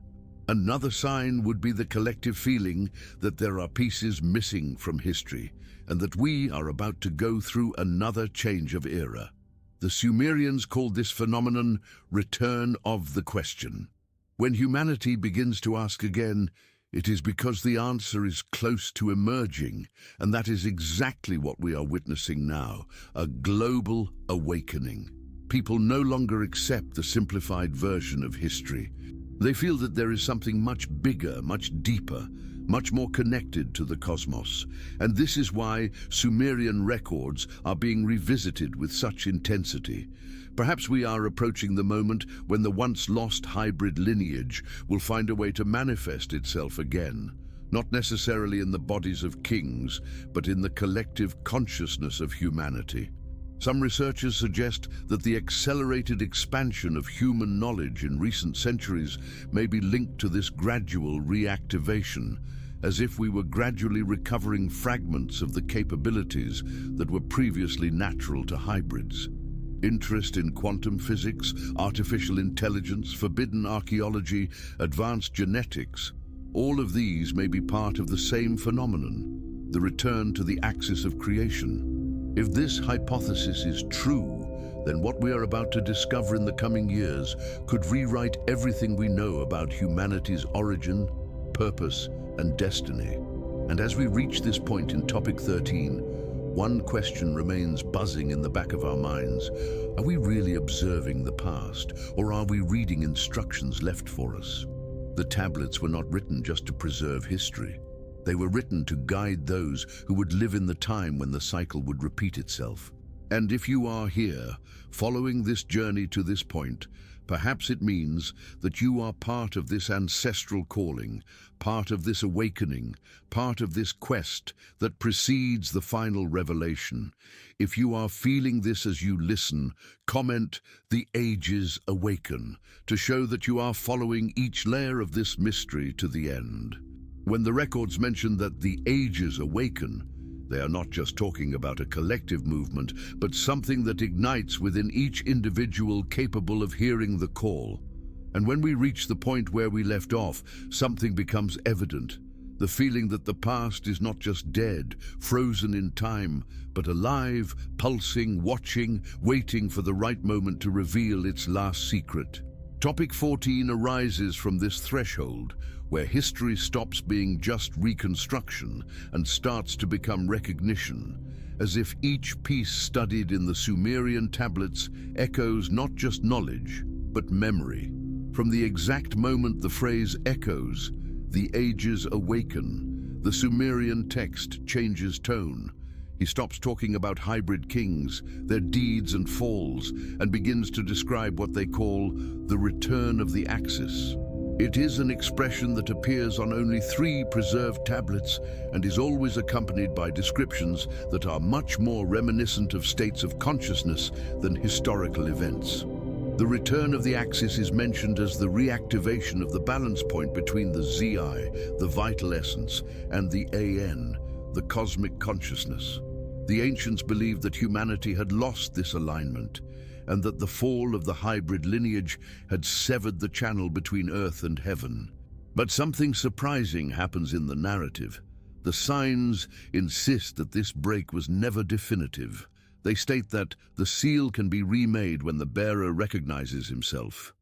Another sign would be the collective feeling that there are pieces missing from history, and that we are about to go through another change of era. The Sumerians called this phenomenon return of the question. When humanity begins to ask again, it is because the answer is close to emerging, and that is exactly what we are witnessing now, a global awakening. People no longer accept the simplified version of history. They feel that there is something much bigger, much deeper, much more connected to the cosmos. And this is why Sumerian records are being revisited with such intensity. Perhaps we are approaching the moment when the once lost hybrid lineage will find a way to manifest itself again, not necessarily in the bodies of kings, but in the collective consciousness of humanity. Some researchers suggest that the accelerated expansion of human knowledge in recent centuries may be linked to this gradual reactivation, as if we were gradually recovering fragments of the capabilities that were previously natural to hybrids. Interest in quantum physics, artificial intelligence, forbidden archaeology, advanced genetics, all of these may be part of the same phenomenon, the return to the axis of creation. If this hypothesis is true, then what we are about to discover in the coming years could rewrite everything we know about humanity's origin, purpose, and destiny. And as we reach this point in topic 13, one question remains buzzing in the back of our minds. Are we really observing the past, or are we reading instructions left for us? The tablets were not written just to preserve history. They were written to guide those who would live in the time when the cycle would repeat itself. And if you are here, following this journey to this point, perhaps it means that you are part of this ancestral calling, part of this awakening, part of this quest that precedes the final revelation. If you are feeling this as you listen, comment "The ages awaken" to show that you are following each layer of this mystery to the end. When the records mention that the ages awaken, they are not just talking about a collective movement, but something that ignites within each individual capable of hearing the call. And when we reach the point where we left off, something becomes evident. The feeling that the past is not just dead, frozen in time, but alive, pulsing, watching, waiting for the right moment to reveal its last secret. Topic 14 arises from this threshold, where history stops being just reconstruction and starts to become recognition, as if each piece studied in the Sumerian tablets echoes not just knowledge, but memory. From the exact moment the phrase echoes, "The ages awaken," the Sumerian text changes tone. He stops talking about hybrid kings, their deeds and falls, and begins to describe what they call the return of the Axis. It is an expression that appears on only 3 preserved tablets and is always accompanied by descriptions that are much more reminiscent of states of consciousness than historical events. The return of the Axis is mentioned as the reactivation of the balance point between the Zi, the vital essence, and the An, the cosmic consciousness. The ancients believed that humanity had lost this alignment, and that the fall of the hybrid lineage had severed the channel between earth and heaven. But something surprising happens in the narrative. The signs insist that this break was never definitive. They state that the seal can be remade when the bearer recognizes himself.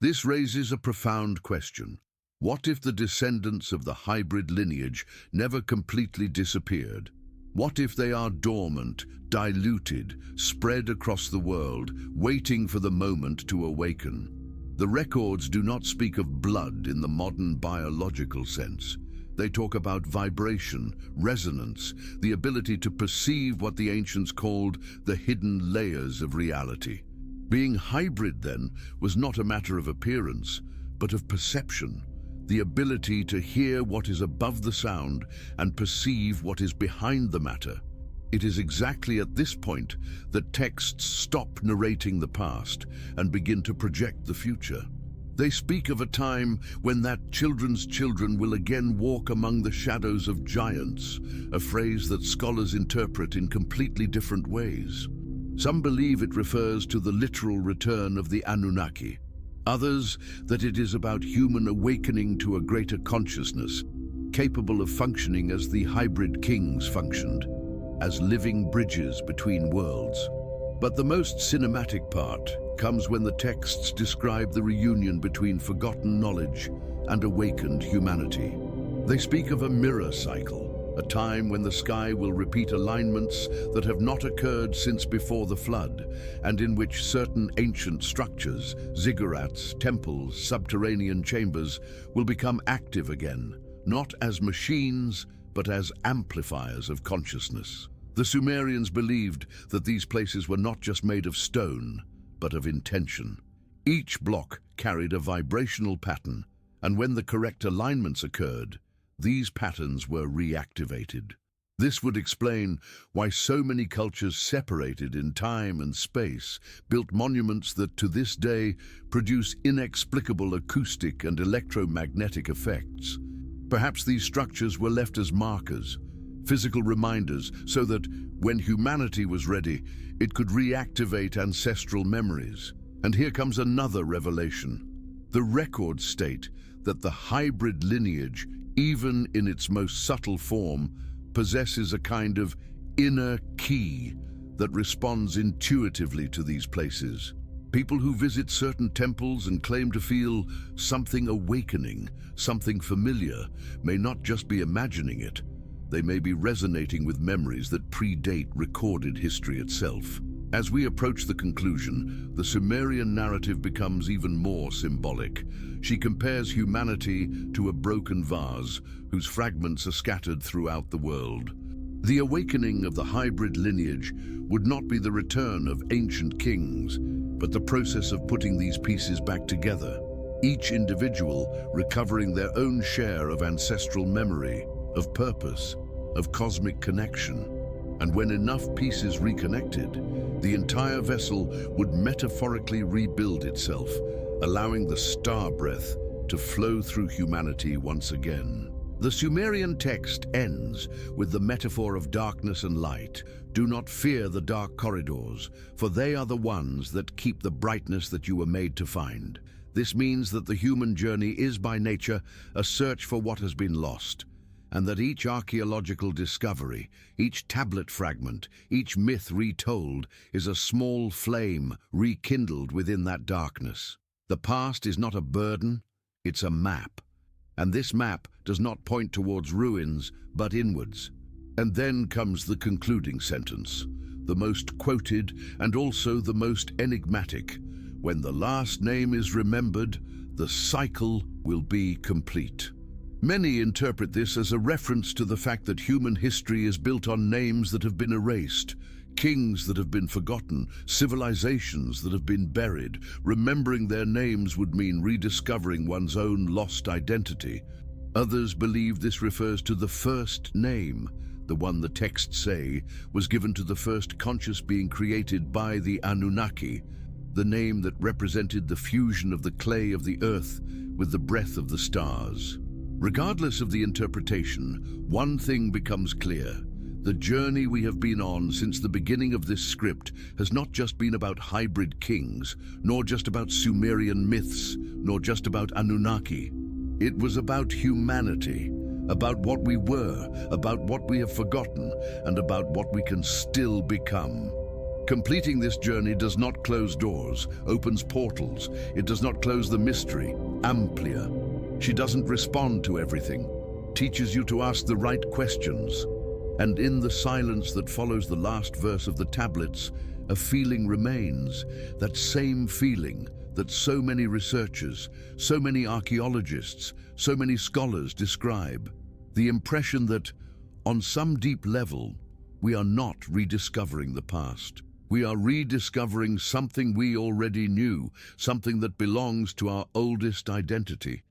This raises a profound question. What if the descendants of the hybrid lineage never completely disappeared? What if they are dormant, diluted, spread across the world, waiting for the moment to awaken? The records do not speak of blood in the modern biological sense. They talk about vibration, resonance, the ability to perceive what the ancients called the hidden layers of reality. Being hybrid, then, was not a matter of appearance, but of perception. The ability to hear what is above the sound and perceive what is behind the matter. It is exactly at this point that texts stop narrating the past and begin to project the future. They speak of a time when that children's children will again walk among the shadows of giants, a phrase that scholars interpret in completely different ways. Some believe it refers to the literal return of the Anunnaki. Others, that it is about human awakening to a greater consciousness, capable of functioning as the hybrid kings functioned, as living bridges between worlds. But the most cinematic part comes when the texts describe the reunion between forgotten knowledge and awakened humanity. They speak of a mirror cycle, a time when the sky will repeat alignments that have not occurred since before the flood, and in which certain ancient structures, ziggurats, temples, subterranean chambers, will become active again, not as machines, but as amplifiers of consciousness. The Sumerians believed that these places were not just made of stone, but of intention. Each block carried a vibrational pattern, and when the correct alignments occurred, these patterns were reactivated. This would explain why so many cultures separated in time and space built monuments that to this day produce inexplicable acoustic and electromagnetic effects. Perhaps these structures were left as markers, physical reminders, so that when humanity was ready, it could reactivate ancestral memories. And here comes another revelation. The records state that the hybrid lineage, even in its most subtle form, possesses a kind of inner key that responds intuitively to these places. People who visit certain temples and claim to feel something awakening, something familiar, may not just be imagining it. They may be resonating with memories that predate recorded history itself. As we approach the conclusion, the Sumerian narrative becomes even more symbolic. She compares humanity to a broken vase whose fragments are scattered throughout the world. The awakening of the hybrid lineage would not be the return of ancient kings, but the process of putting these pieces back together, each individual recovering their own share of ancestral memory, of purpose, of cosmic connection. And when enough pieces reconnected, the entire vessel would metaphorically rebuild itself, allowing the star breath to flow through humanity once again. The Sumerian text ends with the metaphor of darkness and light. Do not fear the dark corridors, for they are the ones that keep the brightness that you were made to find. This means that the human journey is by nature a search for what has been lost, and that each archaeological discovery, each tablet fragment, each myth retold is a small flame rekindled within that darkness. The past is not a burden, it's a map. And this map does not point towards ruins, but inwards. And then comes the concluding sentence, the most quoted and also the most enigmatic. When the last name is remembered, the cycle will be complete. Many interpret this as a reference to the fact that human history is built on names that have been erased, kings that have been forgotten, civilizations that have been buried. Remembering their names would mean rediscovering one's own lost identity. Others believe this refers to the first name, the one the texts say was given to the first conscious being created by the Anunnaki, the name that represented the fusion of the clay of the earth with the breath of the stars. Regardless of the interpretation, one thing becomes clear. The journey we have been on since the beginning of this script has not just been about hybrid kings, nor just about Sumerian myths, nor just about Anunnaki. It was about humanity, about what we were, about what we have forgotten, and about what we can still become. Completing this journey does not close doors, opens portals. It does not close the mystery, amplia. She doesn't respond to everything, teaches you to ask the right questions. And in the silence that follows the last verse of the tablets, a feeling remains, that same feeling that so many researchers, so many archaeologists, so many scholars describe. The impression that, on some deep level, we are not rediscovering the past. We are rediscovering something we already knew, something that belongs to our oldest identity.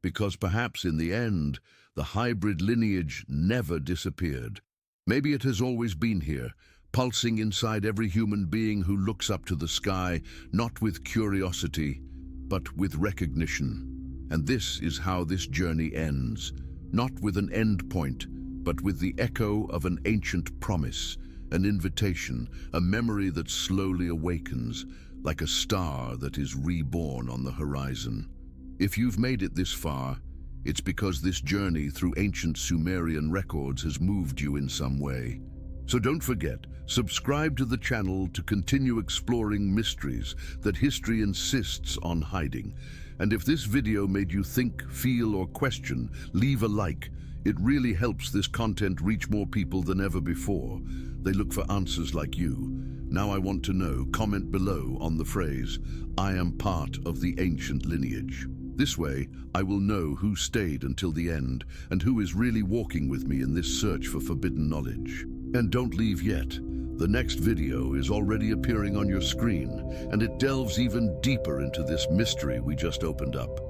Because perhaps in the end, the hybrid lineage never disappeared. Maybe it has always been here, pulsing inside every human being who looks up to the sky, not with curiosity, but with recognition. And this is how this journey ends, not with an end point, but with the echo of an ancient promise, an invitation, a memory that slowly awakens, like a star that is reborn on the horizon. If you've made it this far, it's because this journey through ancient Sumerian records has moved you in some way. So don't forget, subscribe to the channel to continue exploring mysteries that history insists on hiding. And if this video made you think, feel, or question, leave a like. It really helps this content reach more people than ever before. They look for answers like you. Now I want to know, comment below on the phrase, "I am part of the ancient lineage." This way, I will know who stayed until the end and who is really walking with me in this search for forbidden knowledge. And don't leave yet. The next video is already appearing on your screen, and it delves even deeper into this mystery we just opened up.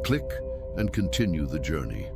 Click and continue the journey.